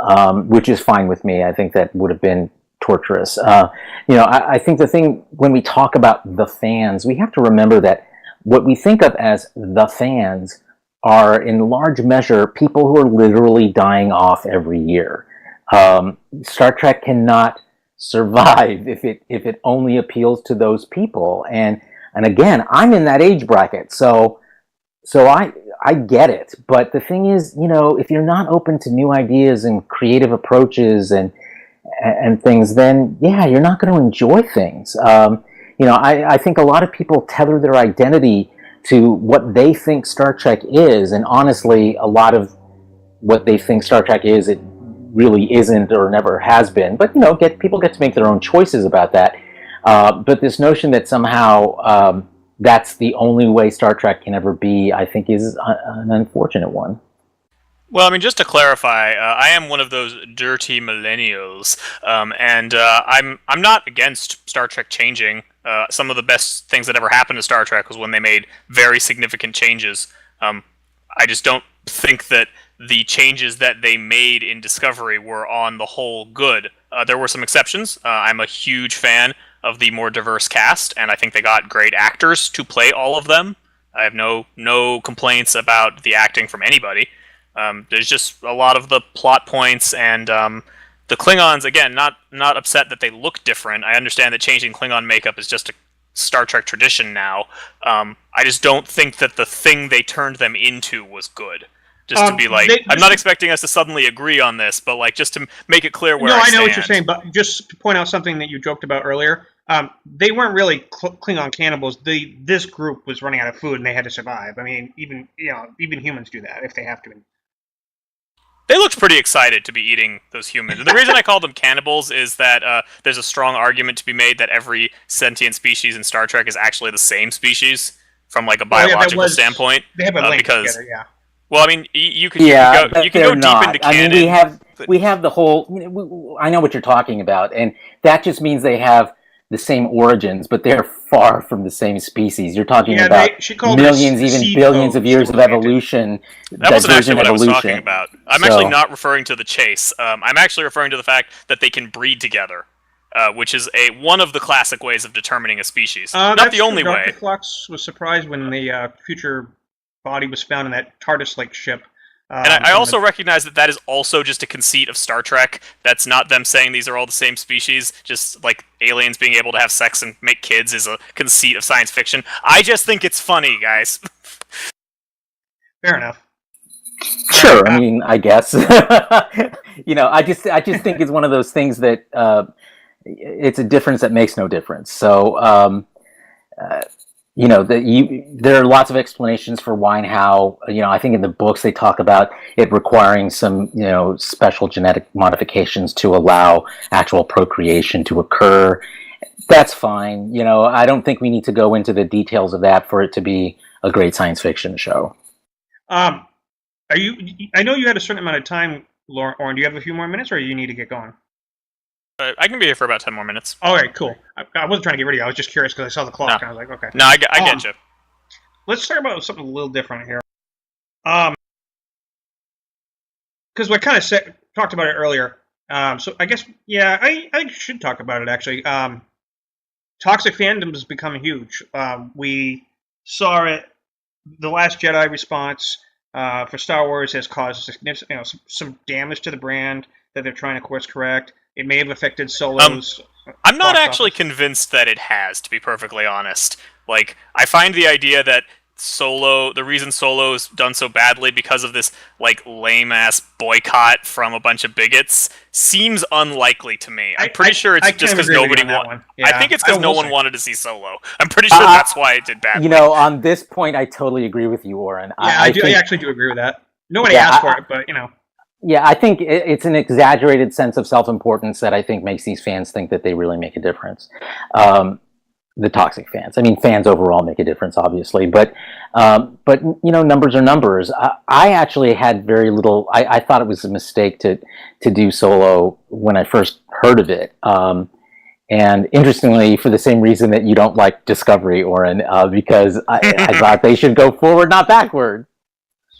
which is fine with me. I think that would have been torturous. I think the thing when we talk about the fans, we have to remember that what we think of as the fans are, in large measure, people who are literally dying off every year. Star Trek cannot survive if it only appeals to those people, and again, I'm in that age bracket, so I get it. But the thing is, if you're not open to new ideas and creative approaches and things, then yeah, you're not going to enjoy things. I think a lot of people tether their identity to what they think Star Trek is, and honestly, a lot of what they think Star Trek is, it really isn't or never has been. But people get to make their own choices about that. But this notion that somehow that's the only way Star Trek can ever be, I think, is an unfortunate one. Well, I mean, just to clarify, I am one of those dirty millennials, and I'm not against Star Trek changing. Some of the best things that ever happened to Star Trek was when they made very significant changes. I just don't think that the changes that they made in Discovery were on the whole good. There were some exceptions. I'm a huge fan of the more diverse cast, and I think they got great actors to play all of them. I have no complaints about the acting from anybody. There's just a lot of the plot points, and the Klingons, again, not upset that they look different. I understand that changing Klingon makeup is just a Star Trek tradition now. I just don't think that the thing they turned them into was good. Just to be I'm not expecting us to suddenly agree on this, but just to make it clear where I stand. No, I know what you're saying, but just to point out something that you joked about earlier, they weren't really Klingon cannibals. This group was running out of food and they had to survive. I mean, even humans do that if they have to. They looked pretty excited to be eating those humans. And the reason I call them cannibals is that there's a strong argument to be made that every sentient species in Star Trek is actually the same species from like a biological standpoint. They have a link together, yeah. Well, I mean, you can Yeah, go deep into canon. I mean, we have the whole. I know what you're talking about, and that just means they have the same origins, but they're far from the same species. You're talking about millions, even billions of years of evolution. That wasn't actually what I was talking about. I'm actually not referring to the chase. I'm actually referring to the fact that they can breed together, which is one of the classic ways of determining a species. Not the only way. Dr. Phlox was surprised when the future body was found in that TARDIS-like ship. And I also recognize that is also just a conceit of Star Trek. That's not them saying these are all the same species. Just like aliens being able to have sex and make kids is a conceit of science fiction. I just think it's funny, guys. Fair enough. Sure, I mean, I guess. I just think it's one of those things that it's a difference that makes no difference. So, there are lots of explanations for why and how. I think in the books they talk about it requiring some, special genetic modifications to allow actual procreation to occur. That's fine. I don't think we need to go into the details of that for it to be a great science fiction show. I know you had a certain amount of time, Oren. Do you have a few more minutes, or do you need to get going? I can be here for about 10 more minutes. All right, cool. I wasn't trying to get rid of you. I was just curious because I saw the clock and I was like, okay. No, I get you. Let's talk about something a little different here. Because we kind of talked about it earlier. So I guess, I think we should talk about it, actually. Toxic Fandoms has become huge. We saw it. The Last Jedi response for Star Wars has caused some damage to the brand that they're trying to course correct. It may have affected Solo's. I'm not actually convinced that it has, to be perfectly honest. Like, I find the idea that the reason Solo's done so badly because of this, like, lame-ass boycott from a bunch of bigots seems unlikely to me. I'm pretty sure it's just because nobody wanted. Yeah, I think it's because no one wanted to see Solo. I'm pretty sure that's why it did badly. On this point, I totally agree with you, Oren. Yeah, I actually do agree with that. Nobody asked for it, but, Yeah, I think it's an exaggerated sense of self-importance that I think makes these fans think that they really make a difference. The toxic fans. I mean, fans overall make a difference, obviously, but numbers are numbers. I actually had very little. I thought it was a mistake to do Solo when I first heard of it. And interestingly, for the same reason that you don't like Discovery, Oren, because I thought they should go forward, not backward.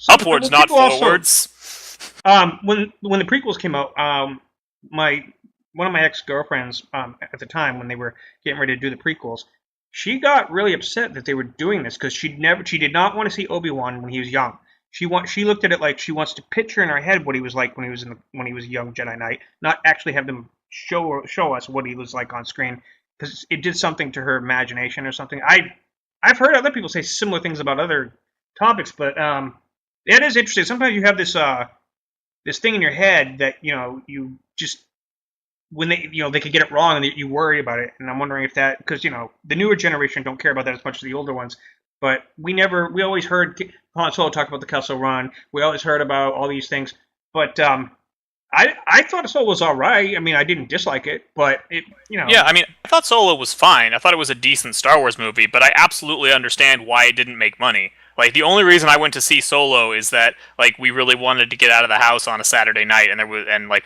Upwards, not forwards. When the prequels came out, one of my ex-girlfriends at the time, when they were getting ready to do the prequels, she got really upset that they were doing this because she did not want to see Obi-Wan when he was young. She looked at it like she wants to picture in her head what he was like when he was a young Jedi Knight, not actually have them show us what he was like on screen, because it did something to her imagination or something. I've heard other people say similar things about other topics, but it is interesting. Sometimes you have this thing in your head that you just, when they could get it wrong and you worry about it. And I'm wondering if that, because the newer generation don't care about that as much as the older ones. But we always heard Han Solo talk about the Kessel Run. We always heard about all these things. But I thought Solo was all right. I mean, I didn't dislike it, but it. Yeah, I mean, I thought Solo was fine. I thought it was a decent Star Wars movie, but I absolutely understand why it didn't make money. Like, the only reason I went to see Solo is that, like, we really wanted to get out of the house on a Saturday night, and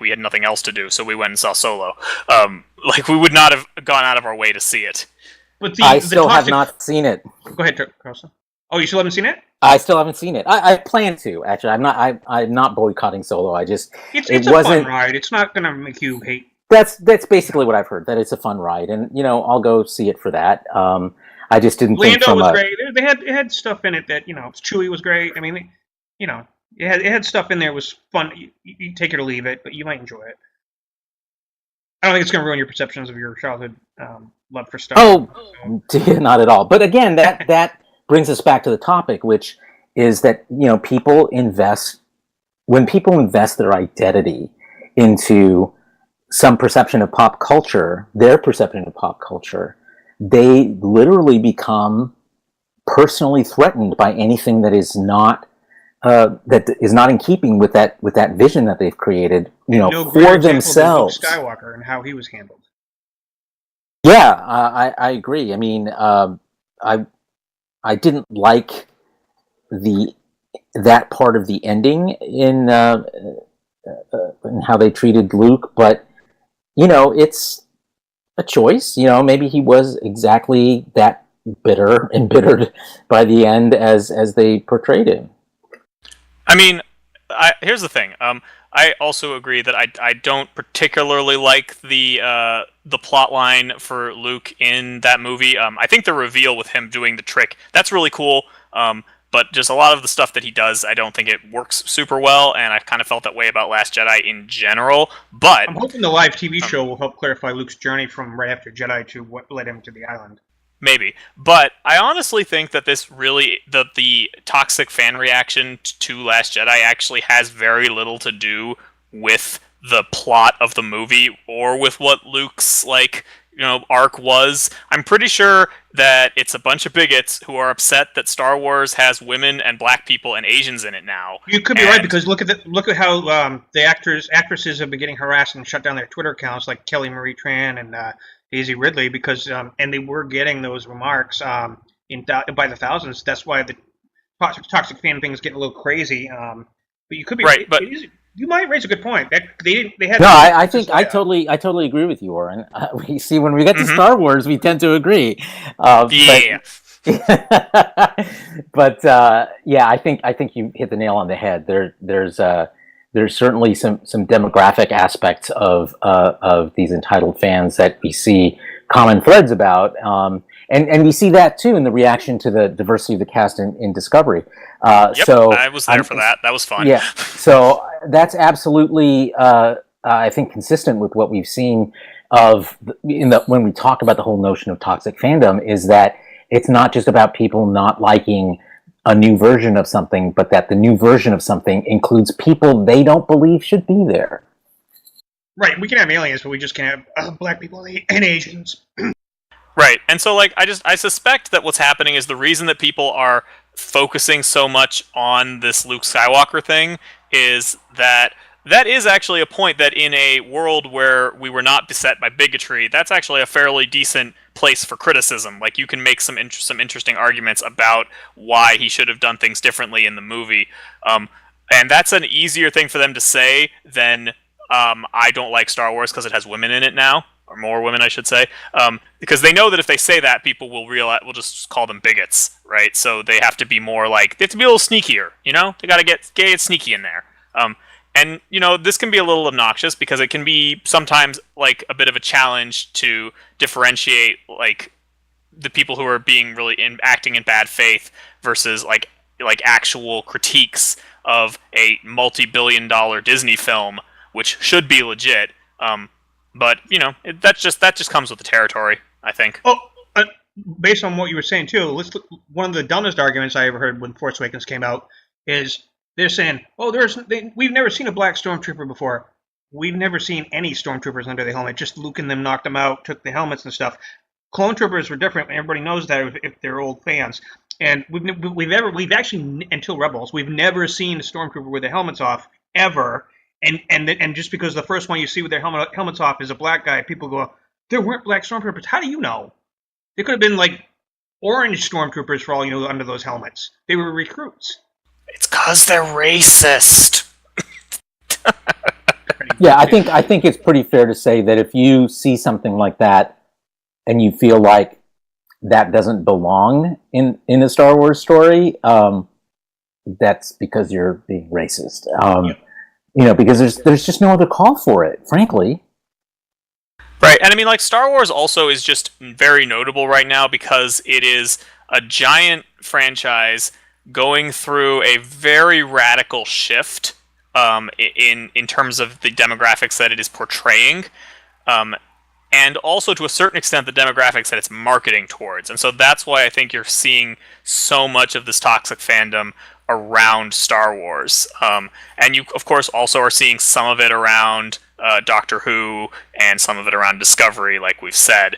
we had nothing else to do, so we went and saw Solo. Like, we would not have gone out of our way to see it. But I still have not seen it. Go ahead, Carlson. Oh, you still haven't seen it? I still haven't seen it. I plan to, actually. I'm not boycotting Solo. It's a fun ride. It's not going to make you hate. That's basically what I've heard. That it's a fun ride, and I'll go see it for that. I just didn't think Lando was great. It had stuff in it that Chewie was great. I mean, it had stuff in there. It was fun. You take it or leave it, but you might enjoy it. I don't think it's going to ruin your perceptions of your childhood love for Star Wars. Oh, not at all. But again, that brings us back to the topic, which is that people invest their identity into some perception of pop culture, their perception of pop culture, they literally become personally threatened by anything that is not that is not in keeping with that vision that they've created, No for great example than Luke themselves. Skywalker and how he was handled. Yeah, I agree. I mean, I didn't like that part of the ending in how they treated Luke, but it's a choice. Maybe he was exactly that bitter, embittered by the end as they portrayed him. I mean, here's the thing. I also agree that I don't particularly like the plot line for Luke in that movie. I think the reveal with him doing the trick, that's really cool. But just a lot of the stuff that he does, I don't think it works super well, and I kind of felt that way about Last Jedi in general. But I'm hoping the live TV show will help clarify Luke's journey from right after Jedi to what led him to the island. maybe. But I honestly think that the toxic fan reaction to Last Jedi actually has very little to do with the plot of the movie or with what Luke's arc was. I'm pretty sure that it's a bunch of bigots who are upset that Star Wars has women and black people and Asians in it now. You could be right, because look at how the actresses have been getting harassed and shut down their Twitter accounts, like Kelly Marie Tran and Daisy Ridley, because and they were getting those remarks by the thousands. That's why the toxic fan thing is getting a little crazy. But you could be right. But you might raise a good point. That they had. No, I think I totally agree with you, Oren. We see when we get to Star Wars, we tend to agree. Yeah. But yeah, I think you hit the nail on the head. There's certainly some demographic aspects of these entitled fans that we see common threads about, and we see that too in the reaction to the diversity of the cast in Discovery. Yep, so I was there for that. That was fun. Yeah, so that's absolutely I think consistent with what we've seen when we talk about the whole notion of toxic fandom, is that it's not just about people not liking a new version of something, but that the new version of something includes people they don't believe should be there. Right, we can have aliens, but we just can't have black people and Asians. Right, and so I suspect that what's happening is the reason that people are focusing so much on this Luke Skywalker thing is that is actually a point that in a world where we were not beset by bigotry, that's actually a fairly decent place for criticism. Like, you can make some interesting arguments about why he should have done things differently in the movie. And that's an easier thing for them to say than I don't like Star Wars because it has women in it now, or more women, I should say. Because they know that if they say that, people will just call them bigots, right? So they have to be more they have to be a little sneakier, They got to get sneaky in there. And, this can be a little obnoxious because it can be sometimes a bit of a challenge to differentiate the people who are being really acting in bad faith versus actual critiques of a multi-billion-dollar Disney film, which should be legit. But that just comes with the territory, I think. Oh, based on what you were saying too, one of the dumbest arguments I ever heard when Force Awakens came out is they're saying, "Oh, we've never seen a black stormtrooper before. We've never seen any stormtroopers under the helmet. Just Luke and them knocked them out, took the helmets and stuff. Clone troopers were different. Everybody knows that if they're old fans. And we've actually, until Rebels, we've never seen a stormtrooper with their helmets off ever. And just because the first one you see with their helmets off is a black guy, people go, there weren't black stormtroopers. How do you know? They could have been orange stormtroopers for all you know under those helmets. They were recruits." It's because they're racist. Yeah, I think it's pretty fair to say that if you see something like that and you feel like that doesn't belong in a Star Wars story, that's because you're being racist. Because there's just no other call for it, frankly. Right, and I mean, Star Wars also is just very notable right now because it is a giant franchise going through a very radical shift in terms of the demographics that it is portraying, and also to a certain extent the demographics that it's marketing towards. And so that's why I think you're seeing so much of this toxic fandom around Star Wars. And you, of course, also are seeing some of it around Doctor Who and some of it around Discovery, like we've said.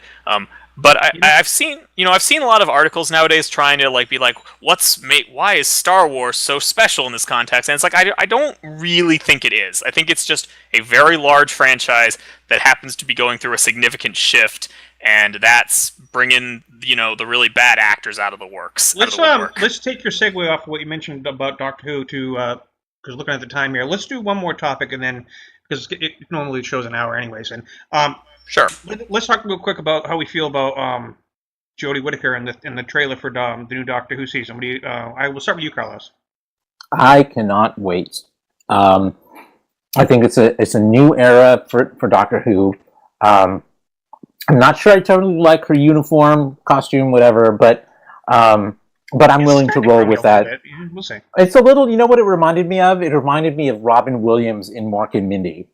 But I've seen a lot of articles nowadays trying to like be like, why is Star Wars so special in this context? And it's like I don't really think it is. I think it's just a very large franchise that happens to be going through a significant shift, and that's bringing the really bad actors out of the works. Let's take your segue off of what you mentioned about Doctor Who to because looking at the time here, let's do one more topic and then because it normally shows an hour anyways, and sure. Let's talk real quick about how we feel about Jodie Whittaker in the trailer for the new Doctor Who season. I will start with you, Carlos. I cannot wait. I think it's a new era for Doctor Who. I'm not sure I totally like her uniform, costume, whatever, but I'm willing to roll with that. We'll see. It's a little, you know what it reminded me of? It reminded me of Robin Williams in Mork and Mindy.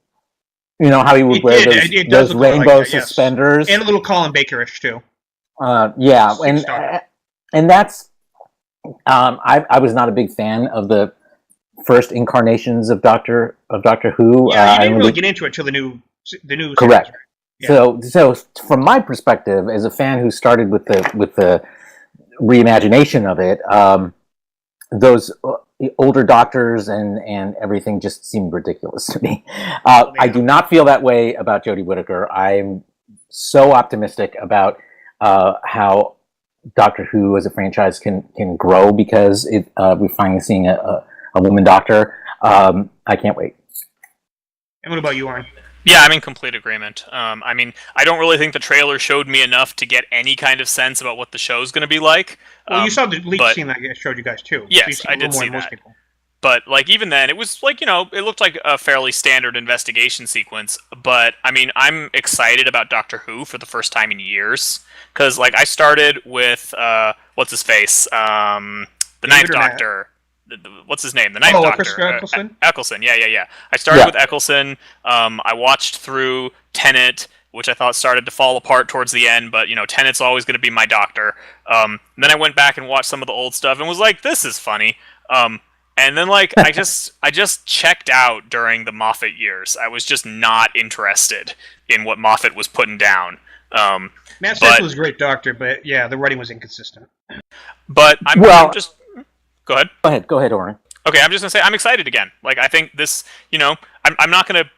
You know how he would wear those rainbow suspenders, and a little Colin Baker-ish too. Yeah, and that's I was not a big fan of the first incarnations of Doctor Who. Yeah, you didn't really get into it till the new correct. Series, right? Yeah. So from my perspective, as a fan who started with the reimagination of it, those older doctors and everything just seemed ridiculous to me. I do not feel that way about Jodie Whittaker. I'm so optimistic about how Doctor Who as a franchise can grow because we're finally seeing a woman doctor. I can't wait. And what about you, Oren? Yeah, I'm in complete agreement. I mean, I don't really think the trailer showed me enough to get any kind of sense about what the show's going to be like. Well, you saw the leak scene that I showed you guys too. Yes, I did see that. But like even then, it was like it looked like a fairly standard investigation sequence. But I mean, I'm excited about Doctor Who for the first time in years because like I started with what's his face, the Ninth Doctor. What's his name? The Ninth Doctor. Christopher Eccleston? Eccleston, yeah. I started with Eccleston. I watched through Tenet, which I thought started to fall apart towards the end, but Tenet's always going to be my Doctor. Then I went back and watched some of the old stuff and was like, this is funny. And then like I just checked out during the Moffat years. I was just not interested in what Moffat was putting down. Matt Smith was a great Doctor, but yeah, the writing was inconsistent. But I'm just... Go ahead. Go ahead, Oren. Okay, I'm just going to say I'm excited again. Like, I think this, I'm not going to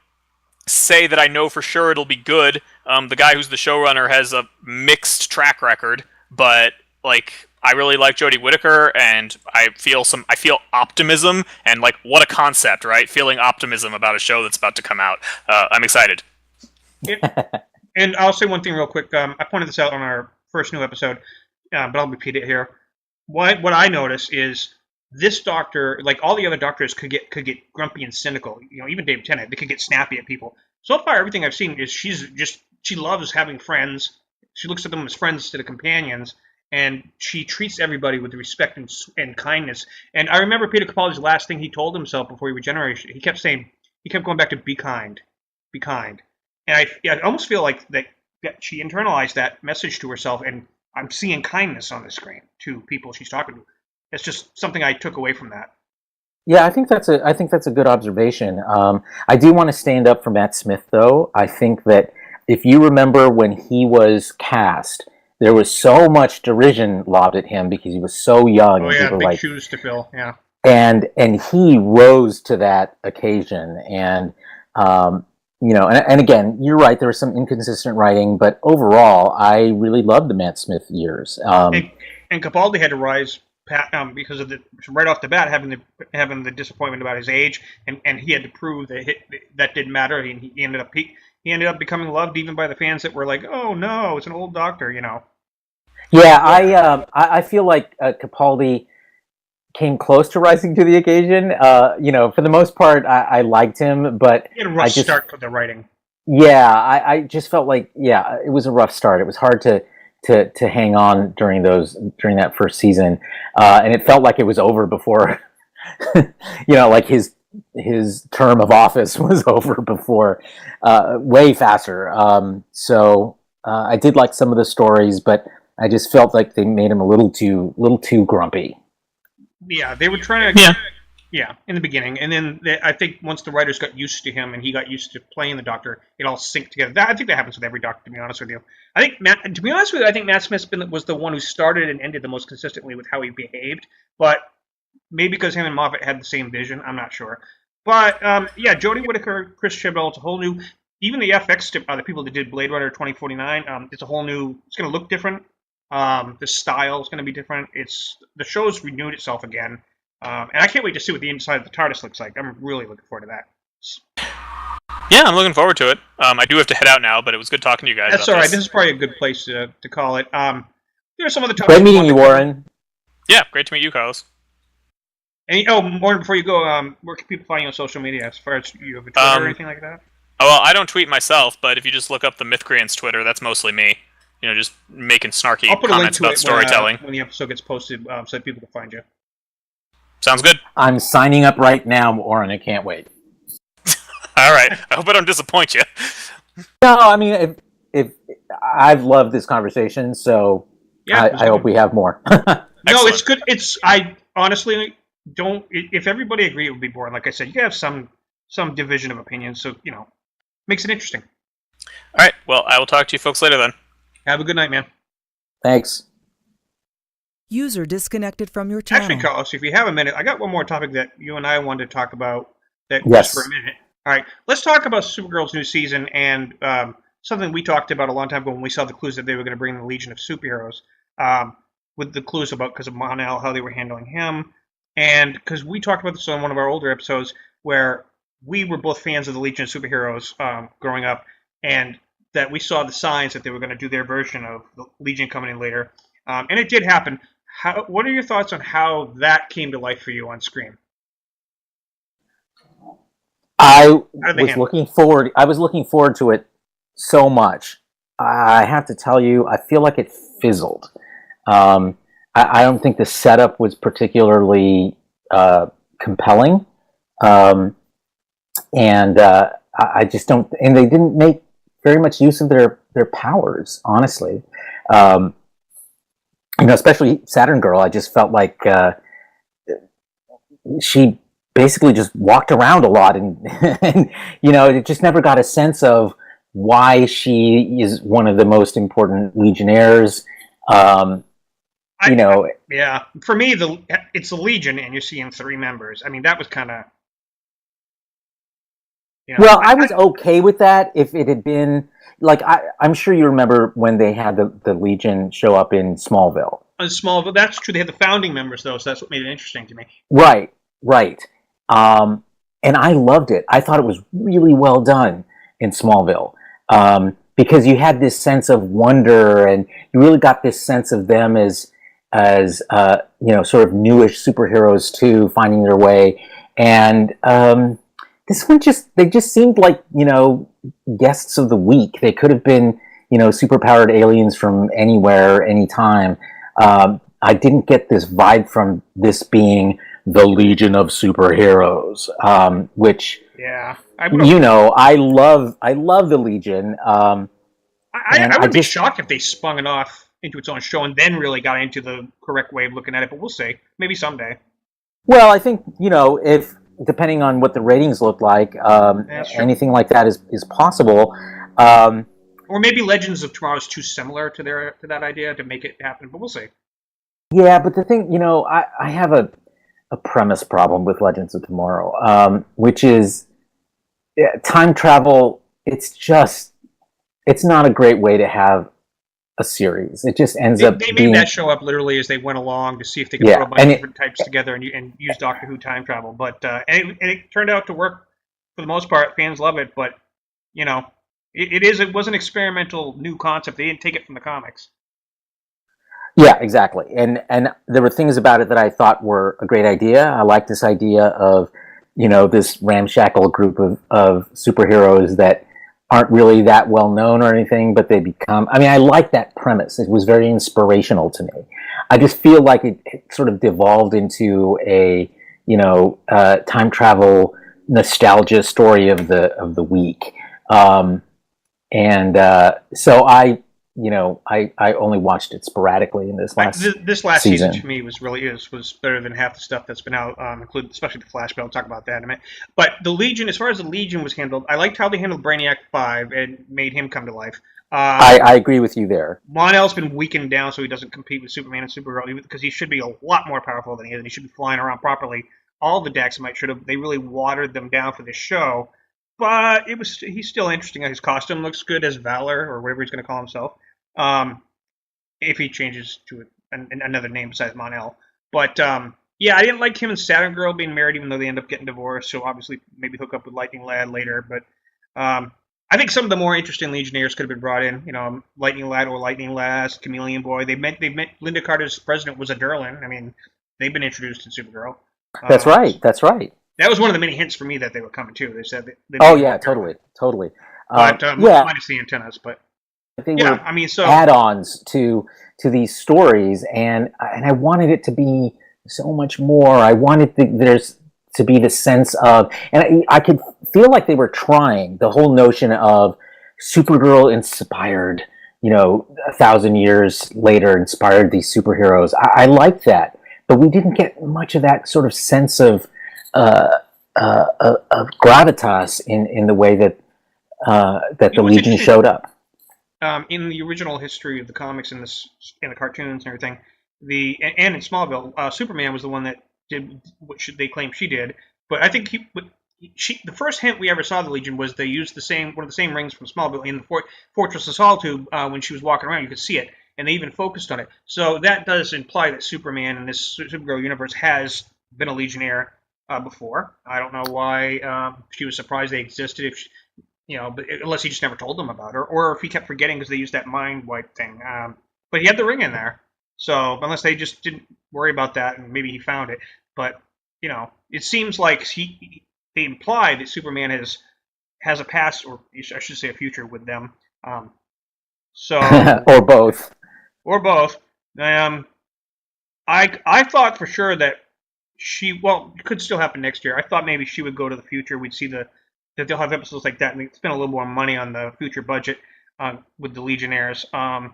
say that I know for sure it'll be good. The guy who's the showrunner has a mixed track record, but, like, I really like Jodie Whittaker, and I feel optimism, and, like, what a concept, right? Feeling optimism about a show that's about to come out. I'm excited. And I'll say one thing real quick. I pointed this out on our first new episode, but I'll repeat it here. What I notice is this Doctor, like all the other Doctors, could get grumpy and cynical. Even David Tennant, they could get snappy at people. So far, everything I've seen is she loves having friends. She looks at them as friends instead of companions, and she treats everybody with respect and kindness. And I remember Peter Capaldi's last thing he told himself before he regenerated. He kept going back to be kind, be kind. And I almost feel like that she internalized that message to herself, and I'm seeing kindness on the screen to people she's talking to. It's just something I took away from that. Yeah, I think that's a good observation. I do want to stand up for Matt Smith, though. I think that if you remember when he was cast, there was so much derision lobbed at him because he was so young. Oh yeah, big shoes to fill. Yeah, and he rose to that occasion, and and again, you're right. There was some inconsistent writing, but overall, I really loved the Matt Smith years. And Capaldi had to rise because of right off the bat having the disappointment about his age, and he had to prove that didn't matter. And he ended up becoming loved even by the fans that were like, "Oh no, it's an old Doctor," Yeah, I feel like Capaldi came close to rising to the occasion. For the most part, I liked him, but he had a rough start for the writing. Yeah, I just felt like it was a rough start. It was hard to hang on during that first season, and it felt like it was over before, like his term of office was over before, way faster. So I did like some of the stories, but I just felt like they made him a little too grumpy. Yeah, they were trying to. Yeah. Yeah, in the beginning, and then I think once the writers got used to him and he got used to playing the Doctor, it all synced together. I think that happens with every Doctor. To be honest with you, to be honest with you, I think Matt Smith was the one who started and ended the most consistently with how he behaved. But maybe because him and Moffat had the same vision, I'm not sure. But yeah, Jodie Whittaker, Chris Chibnall, it's a whole new. Even the FX, the people that did Blade Runner 2049, it's a whole new. It's going to look different. The style is going to be different. The show's renewed itself again. And I can't wait to see what the inside of the TARDIS looks like. I'm really looking forward to that. Yeah, I'm looking forward to it. I do have to head out now, but it was good talking to you guys. That's all right. This is probably a good place to call it. There are some other topics. Great meeting you, Oren. Yeah, great to meet you, Carlos. And, Oren, before you go, where can people find you on social media? As far as you have a Twitter or anything like that? Oh, well, I don't tweet myself, but if you just look up the Mythcreants Twitter, that's mostly me. Just making snarky comments about storytelling. When the episode gets posted, so that people can find you. Sounds good. I'm signing up right now, Oren. I can't wait. All right. I hope I don't disappoint you. No, I mean, if I've loved this conversation, so yeah, I hope we have more. No, it's good. I honestly don't. If everybody agreed, it would be boring. Like I said, you can have some division of opinions, so makes it interesting. All right. Well, I will talk to you folks later then. Have a good night, man. Thanks. User disconnected from your channel. Actually, Carlos, if you have a minute, I got one more topic that you and I wanted to talk about. Yes. Just for a minute. All right, let's talk about Supergirl's new season and something we talked about a long time ago when we saw the clues that they were going to bring the Legion of Superheroes. With the clues about because of Mon-El, how they were handling him, and because we talked about this on one of our older episodes where we were both fans of the Legion of Superheroes growing up, and that we saw the signs that they were going to do their version of the Legion coming in later, and it did happen. What are your thoughts on how that came to life for you on screen? I was looking forward to it so much. I have to tell you, I feel like it fizzled. I don't think the setup was particularly compelling, and I just don't. And they didn't make very much use of their powers, honestly. Especially Saturn Girl. I just felt like she basically just walked around a lot, and it just never got a sense of why she is one of the most important Legionnaires. Yeah, for me, it's a Legion, and you're seeing 3 members. I mean, that was kind of. Well, I was okay with that if it had been like I'm sure you remember when they had the Legion show up in Smallville. Smallville, that's true. They had the founding members though, so that's what made it interesting to me. Right. And I loved it. I thought it was really well done in Smallville because you had this sense of wonder, and you really got this sense of them as sort of newish superheroes too, finding their way. And this one they just seemed like guests of the week. They could have been superpowered aliens from anywhere, anytime. I didn't get this vibe from this being the Legion of Superheroes, which I love the Legion. I would be shocked if they spun it off into its own show and then really got into the correct way of looking at it. But we'll see. Maybe someday. Well, I think if depending on what the ratings look like, anything like that is possible. Or maybe Legends of Tomorrow is too similar to that idea to make it happen. But we'll see. Yeah, but the thing, I have a premise problem with Legends of Tomorrow, which is time travel. It's not a great way to have a series. It just ends up They made that show up literally as they went along to see if they could throw a bunch of different types together and use Doctor Who time travel. But and it turned out to work for the most part. Fans love it, but it was an experimental new concept. They didn't take it from the comics. Yeah, exactly. And there were things about it that I thought were a great idea. I like this idea of, this ramshackle group of superheroes that aren't really that well known or anything, but they become. I mean, I like that premise. It was very inspirational to me. I just feel like it sort of devolved into a, time travel nostalgia story of the week. So I I only watched it sporadically in this last this last season to me was better than half the stuff that's been out, including especially the Flash. But I'll talk about that in a minute. But the Legion, as far as the Legion was handled, I liked how they handled Brainiac 5 and made him come to life. I agree with you there. Mon-El's been weakened down so he doesn't compete with Superman and Supergirl because he should be a lot more powerful than he is, and he should be flying around properly. All the Daxamite should have. They really watered them down for this show, but he's still interesting. His costume looks good as Valor or whatever he's going to call himself. If he changes to another name besides Mon-El. But yeah, I didn't like him and Saturn Girl being married, even though they end up getting divorced. So obviously maybe hook up with Lightning Lad later, but. I think some of the more interesting Legionnaires could have been brought in. Lightning Lad or Lightning Lass, Chameleon Boy. They meant Linda Carter's president was a Durlin. I mean, they've been introduced in Supergirl. That's right. That's right. That was one of the many hints for me that they were coming too. They said. Totally. But minus the antennas, but so add-ons to these stories, and I wanted it to be so much more. I wanted there's to be the sense of, and I could feel like they were trying the whole notion of Supergirl inspired, 1,000 years later inspired these superheroes. I liked that, but we didn't get much of that sort of sense of gravitas in the way that the Legion showed up. In the original history of the comics and the cartoons and everything, and in Smallville, Superman was the one that did what they claim she did, but I think the first hint we ever saw of the Legion was they used one of the same rings from Smallville in the Fortress of Solitude when she was walking around. You could see it, and they even focused on it. So that does imply that Superman in this Supergirl universe has been a Legionnaire before. I don't know why she was surprised they existed, but unless he just never told them about her, or if he kept forgetting because they used that mind wipe thing. But he had the ring in there, so unless they just didn't worry about that, and maybe he found it. But it seems like they imply that Superman has a past, or I should say a future with them. Or both. Or both. I thought for sure that it could still happen next year. I thought maybe she would go to the future. We'd see that they'll have episodes like that, and they spend a little more money on the future budget with the Legionnaires. I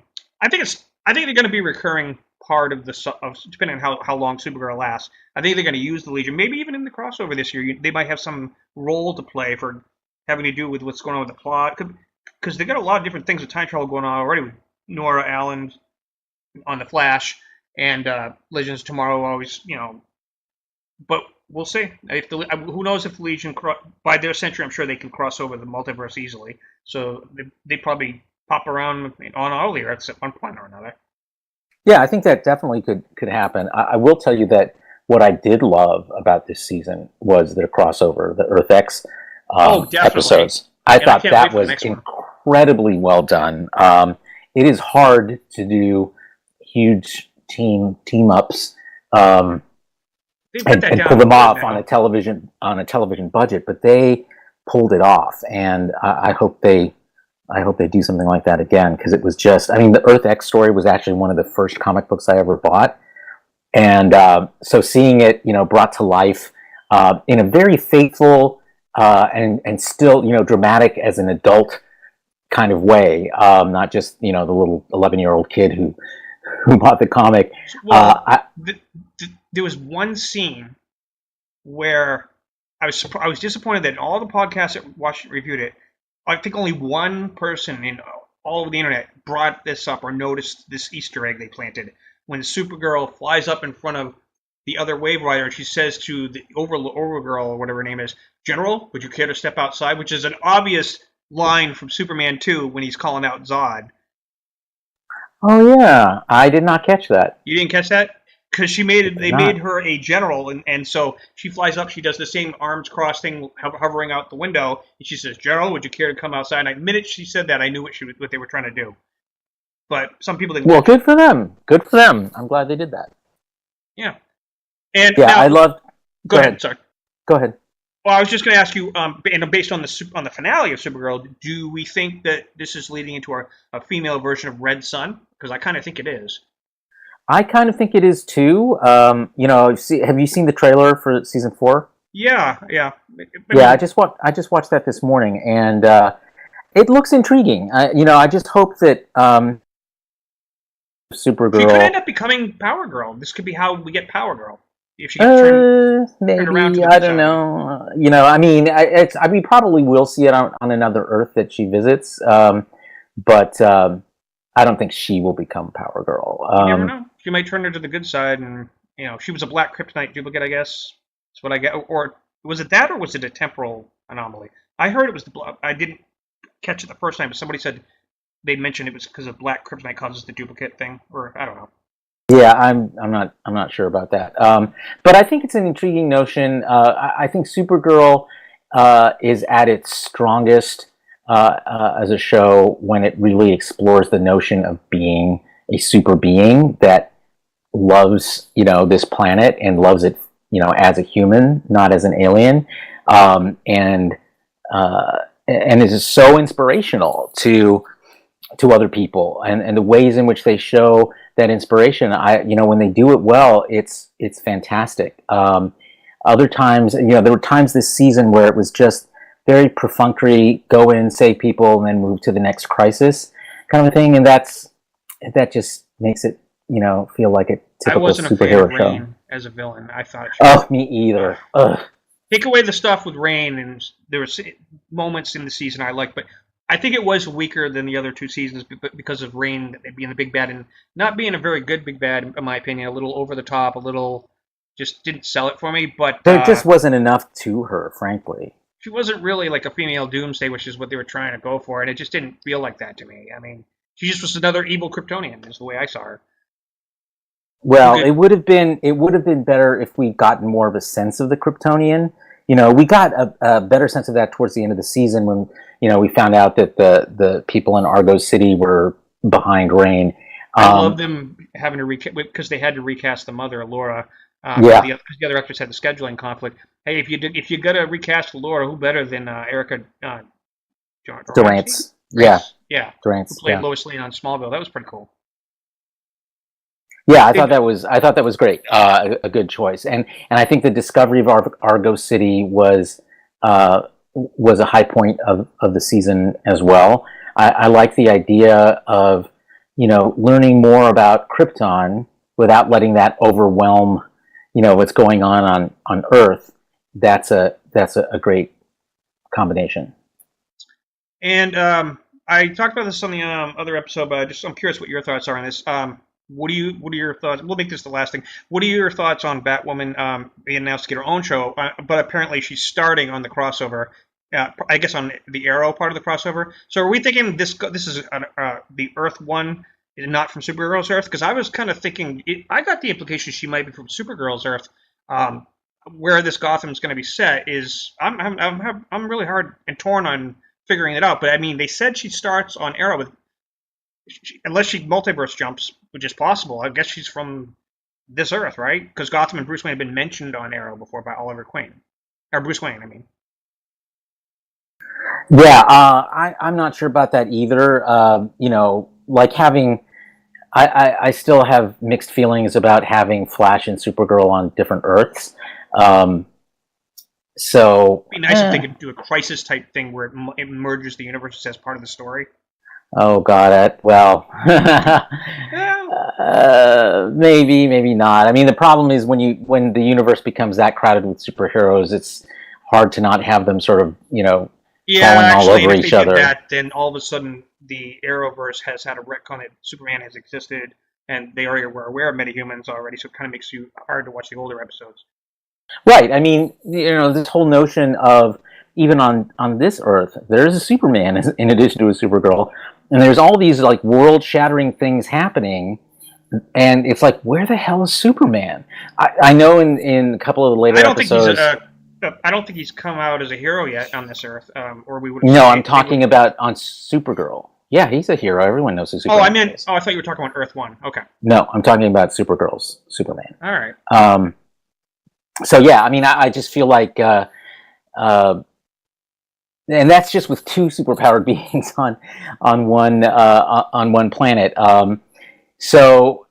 think they're going to be recurring part of depending on how long Supergirl lasts. I think they're going to use the Legion, maybe even in the crossover this year. They might have some role to play for having to do with what's going on with the plot, because they got a lot of different things with time travel going on already with Nora Allen on the Flash and Legends Tomorrow always, But we'll see. Who knows if the Legion by their century, I'm sure they can cross over the multiverse easily. So they probably pop around on all the Earths at one point or another. Yeah, I think that definitely could happen. I will tell you that what I did love about this season was their crossover, the Earth X episodes. I thought that was incredibly well done. It is hard to do huge team ups and pull them off on a television budget, but they pulled it off, and I hope they do something like that again, because it was just, the Earth X story was actually one of the first comic books I ever bought. And so seeing it, brought to life in a very faithful and still, dramatic as an adult kind of way, not just, the little 11-year-old kid who bought the comic. There was one scene where I was disappointed that all the podcasts that watched it reviewed it, I think only one person in all of the internet brought this up or noticed this Easter egg they planted. When Supergirl flies up in front of the other Wave Rider, and she says to the Overgirl, or whatever her name is, "General, would you care to step outside?" Which is an obvious line from Superman 2 when he's calling out Zod. Oh yeah, I did not catch that. You didn't catch that? Because they made her a general, and so she flies up, she does the same arms crossed thing, hovering out the window, and she says, "General, would you care to come outside?" And the minute she said that, I knew what they were trying to do. But some people didn't. Well, good for them. Good for them. I'm glad they did that. Yeah. And yeah, now, I loved. Go ahead. Sorry. Go ahead. Well, I was just going to ask you, based on the finale of Supergirl, do we think that this is leading into a female version of Red Sun? Because I kind of think it is. I kind of think it is too. Have you seen the trailer for season 4? Yeah. Yeah, I just watched that this morning, and it looks intriguing. I just hope that Supergirl. She could end up becoming Power Girl. This could be how we get Power Girl. If she gets turned around to Maybe, the I good don't side. know. I mean, we probably will see it on another Earth that she visits, but I don't think she will become Power Girl. You never know. She might turn her to the good side, and she was a black kryptonite duplicate, I guess. That's what I get. Or was it that, or was it a temporal anomaly? I heard it was I didn't catch it the first time, but somebody said they mentioned it was because of black kryptonite causes the duplicate thing, or I don't know. Yeah, I'm not sure about that. But I think it's an intriguing notion. I think Supergirl is at its strongest as a show when it really explores the notion of being a super being that loves this planet and loves it as a human, not as an alien, and is so inspirational to other people, and the ways in which they show that inspiration. When they do it well, it's fantastic. Other times, there were times this season where it was just very perfunctory, go in, save people, and then move to the next crisis kind of a thing, and that just makes it feel like a typical I wasn't a fan superhero of show. Rain as a villain. I thought she was, Me either. Ugh. take away the stuff with Rain, and there were moments in the season I liked, but I think it was weaker than the other two seasons because of Rain being the big bad and not being a very good big bad, in my opinion. A little over the top, a little just didn't sell it for me. But There just wasn't enough to her, frankly. she wasn't really like a female Doomsday, which is what they were trying to go for, and it just didn't feel like that to me. I mean, she just was another evil Kryptonian, is the way I saw her. Well, it would have been better if we gotten more of a sense of the Kryptonian. We got a better sense of that towards the end of the season when we found out that the people in Argo City were behind Rain. I love them having to recast because they had to recast the mother, Laura. Yeah. Because the other actors had the scheduling conflict. Hey, if you got to recast Laura, who better than Erica Durance? Yeah. Durance. Who played Lois Lane on Smallville? That was pretty cool. Yeah, I thought that was great. A good choice, and I think the discovery of Argo City was a high point of the season as well. I like the idea of learning more about Krypton without letting that overwhelm what's going on Earth. That's a great combination. And I talked about this on the other episode, but I'm curious what your thoughts are on this. What are your thoughts? We'll make this the last thing. What are your thoughts on Batwoman being announced to get her own show? But apparently she's starting on the crossover. I guess on the Arrow part of the crossover. So are we thinking this is the Earth one, not from Supergirl's Earth? Because I was kind of thinking I got the implication she might be from Supergirl's Earth. Where this Gotham's going to be set is I'm really hard and torn on figuring it out. But I mean, they said she starts on Arrow with. Unless she multiverse jumps, which is possible, I guess she's from this Earth, right? Because Gotham and Bruce Wayne have been mentioned on Arrow before by Oliver Queen. Or Bruce Wayne, I mean. Yeah, I'm not sure about that either. Like having... I still have mixed feelings about having Flash and Supergirl on different Earths. So... It'd be nice if they could do a crisis type thing where it merges the universes as part of the story. Oh God! Maybe not. I mean, the problem is when the universe becomes that crowded with superheroes, it's hard to not have them sort of falling all over each other. Then all of a sudden the Arrowverse has had a retcon that Superman has existed, and they already were aware of metahumans already, so it kind of makes you hard to watch the older episodes. Right. I mean, this whole notion of even on this Earth, there's a Superman in addition to a Supergirl. And there's all these like world-shattering things happening, and it's like, where the hell is Superman? I know in a couple of the later episodes. I don't think he's come out as a hero yet on this Earth, or we would. No, I'm talking about on Supergirl. Yeah, he's a hero. Everyone knows who Superman is. I thought you were talking about Earth 1. Okay. No, I'm talking about Supergirl's Superman. All right. So yeah, I mean, I just feel like. And that's just with two superpowered beings on one planet. So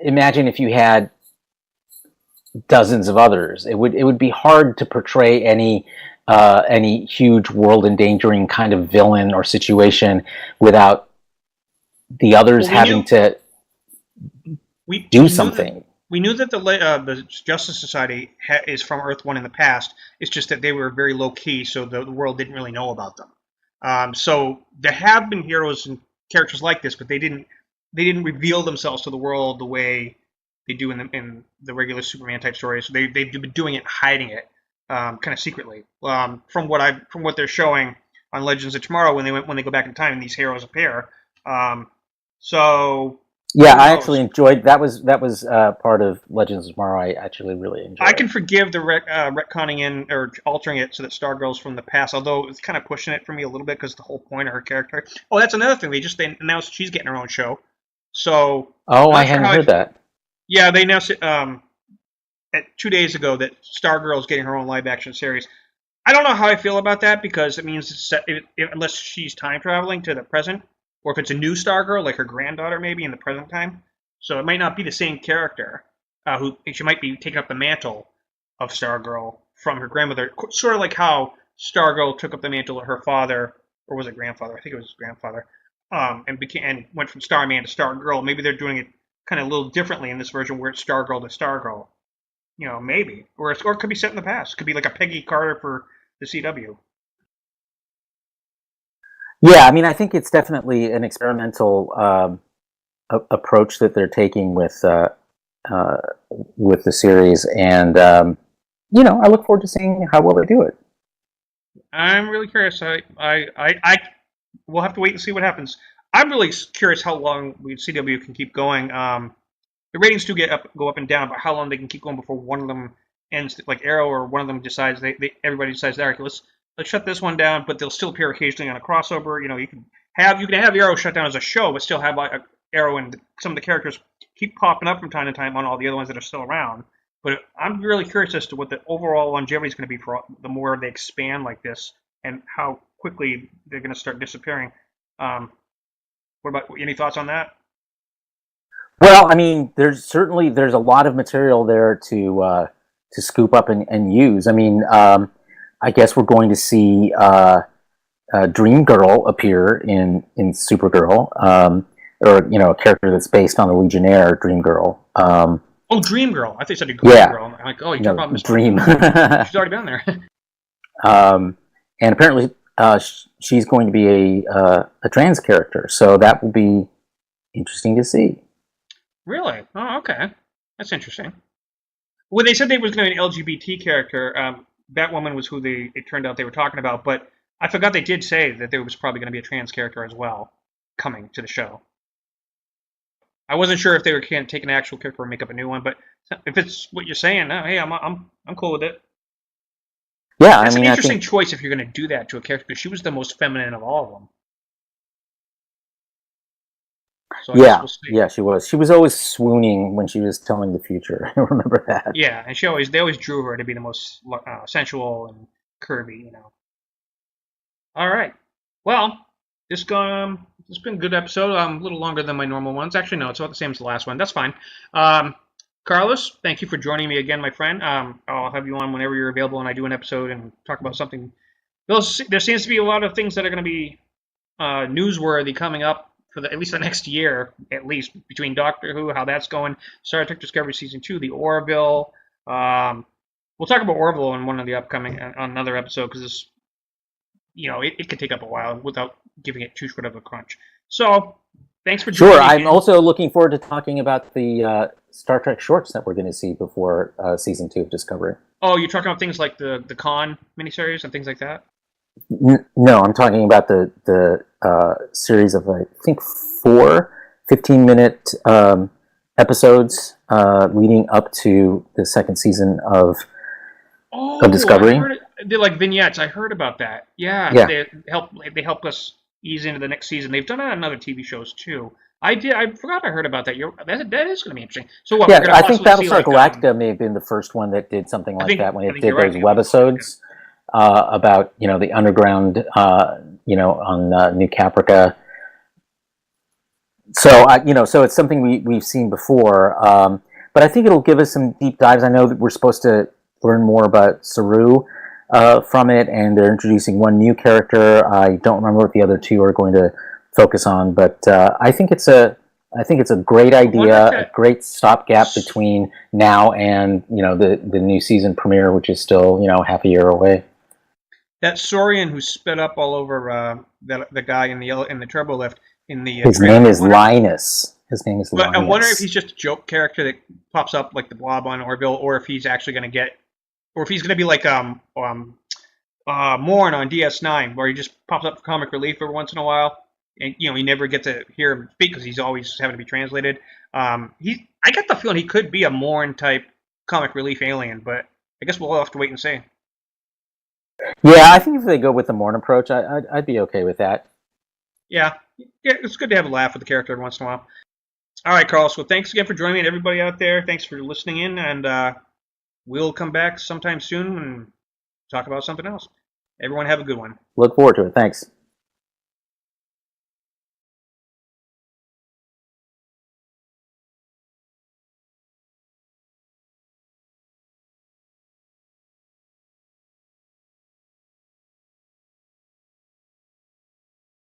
imagine if you had dozens of others. It would be hard to portray any huge world endangering kind of villain or situation without the others having to. do something. We knew that the Justice Society is from Earth 1 in the past. It's just that they were very low key, so the world didn't really know about them. So there have been heroes and characters like this, but they didn't reveal themselves to the world the way they do in the regular Superman type stories. So they've been doing it, and hiding it, kind of secretly. From what they're showing on Legends of Tomorrow, when they go back in time and these heroes appear. So. Yeah, I actually enjoyed that. Was part of Legends of Tomorrow. I actually really enjoyed. I can forgive the retconning in or altering it so that Stargirl's from the past, although it's kind of pushing it for me a little bit because the whole point of her character. Oh, that's another thing. They announced she's getting her own show. So. Oh, I hadn't heard that. Yeah, they announced it 2 days ago that Stargirl's getting her own live action series. I don't know how I feel about that because it means unless she's time traveling to the present. Or if it's a new Stargirl, like her granddaughter maybe in the present time. So it might not be the same character. She might be taking up the mantle of Stargirl from her grandmother. Sort of like how Stargirl took up the mantle of her father, or was it grandfather? I think it was his grandfather. And went from Starman to Stargirl. Maybe they're doing it kind of a little differently in this version where it's Stargirl to Stargirl. Maybe. Or it could be set in the past. It could be like a Peggy Carter for the CW. Yeah, I mean, I think it's definitely an experimental approach that they're taking with the series, and I look forward to seeing how well they do it. I'm really curious. We'll have to wait and see what happens. I'm really curious how long CW can keep going. The ratings do go up and down, but how long they can keep going before one of them ends, like Arrow, or one of them decides everybody decides, all right, let's shut this one down, but they'll still appear occasionally on a crossover. You can have Arrow shut down as a show, but still have Arrow and some of the characters keep popping up from time to time on all the other ones that are still around. But I'm really curious as to what the overall longevity is going to be for the more they expand like this, and how quickly they're going to start disappearing. What about any thoughts on that? Well, I mean, there's a lot of material there to scoop up and use. I mean. I guess we're going to see Dream Girl appear in Supergirl, or a character that's based on the Legionnaire Dream Girl. Dream Girl! I thought you said Dream Girl. I'm like, you're talking about Miss Dream. She's already been there. And apparently, she's going to be a trans character, so that will be interesting to see. Really? Oh, okay. That's interesting. When they said they was going to be an LGBT character, Batwoman was who it turned out they were talking about, but I forgot they did say that there was probably going to be a trans character as well coming to the show. I wasn't sure if they were going to take an actual character or make up a new one, but if it's what you're saying, hey, I'm cool with it. Yeah, it's an interesting choice if you're going to do that to a character, because she was the most feminine of all of them. So yeah, she was. She was always swooning when she was telling the future. I remember that. Yeah, and they always drew her to be the most sensual and curvy, All right. Well, it's been a good episode. A little longer than my normal ones. Actually, no, it's about the same as the last one. That's fine. Carlos, thank you for joining me again, my friend. I'll have you on whenever you're available, and I do an episode and talk about something. There seems to be a lot of things that are going to be newsworthy coming up for at least the next year, at least, between Doctor Who, how that's going, Star Trek Discovery Season 2, the Orville. We'll talk about Orville in one of the upcoming, on another episode, because it could take up a while without giving it too short of a crunch. So, thanks for joining me. Sure, I'm also looking forward to talking about the Star Trek shorts that we're going to see before Season 2 of Discovery. Oh, you're talking about things like the Khan miniseries and things like that? No, I'm talking about the series of, I think, 4 15-minute episodes leading up to the second season of Discovery. They're like vignettes. I heard about that. Yeah. They help us ease into the next season. They've done it on other TV shows too. I forgot I heard about that. That is going to be interesting. So what? Yeah, I think Battlestar Galactica may have been the first one that did something like that when it did those webisodes. About the underground on New Caprica. So so it's something we've seen before, but I think it'll give us some deep dives. I know that we're supposed to learn more about Saru from it, and they're introducing one new character. I don't remember what the other two are going to focus on, but I think it's a I think it's a great idea, a great stopgap between now and the new season premiere, which is still half a year away. That Saurian who sped up all over the guy in the turbo lift in the his name is Linus. His name is Linus. I wonder if he's just a joke character that pops up like the Blob on Orville, or if he's actually going to be like Morn on DS9, where he just pops up for comic relief every once in a while. And you never get to hear him speak because he's always having to be translated. I get the feeling he could be a Morn type comic relief alien, but I guess we'll have to wait and see. Yeah, I think if they go with the Morn approach, I'd be okay with that. Yeah, it's good to have a laugh with the character every once in a while. All right, Carlos. Well, thanks again for joining me, and everybody out there. Thanks for listening in, and we'll come back sometime soon and talk about something else. Everyone have a good one. Look forward to it. Thanks.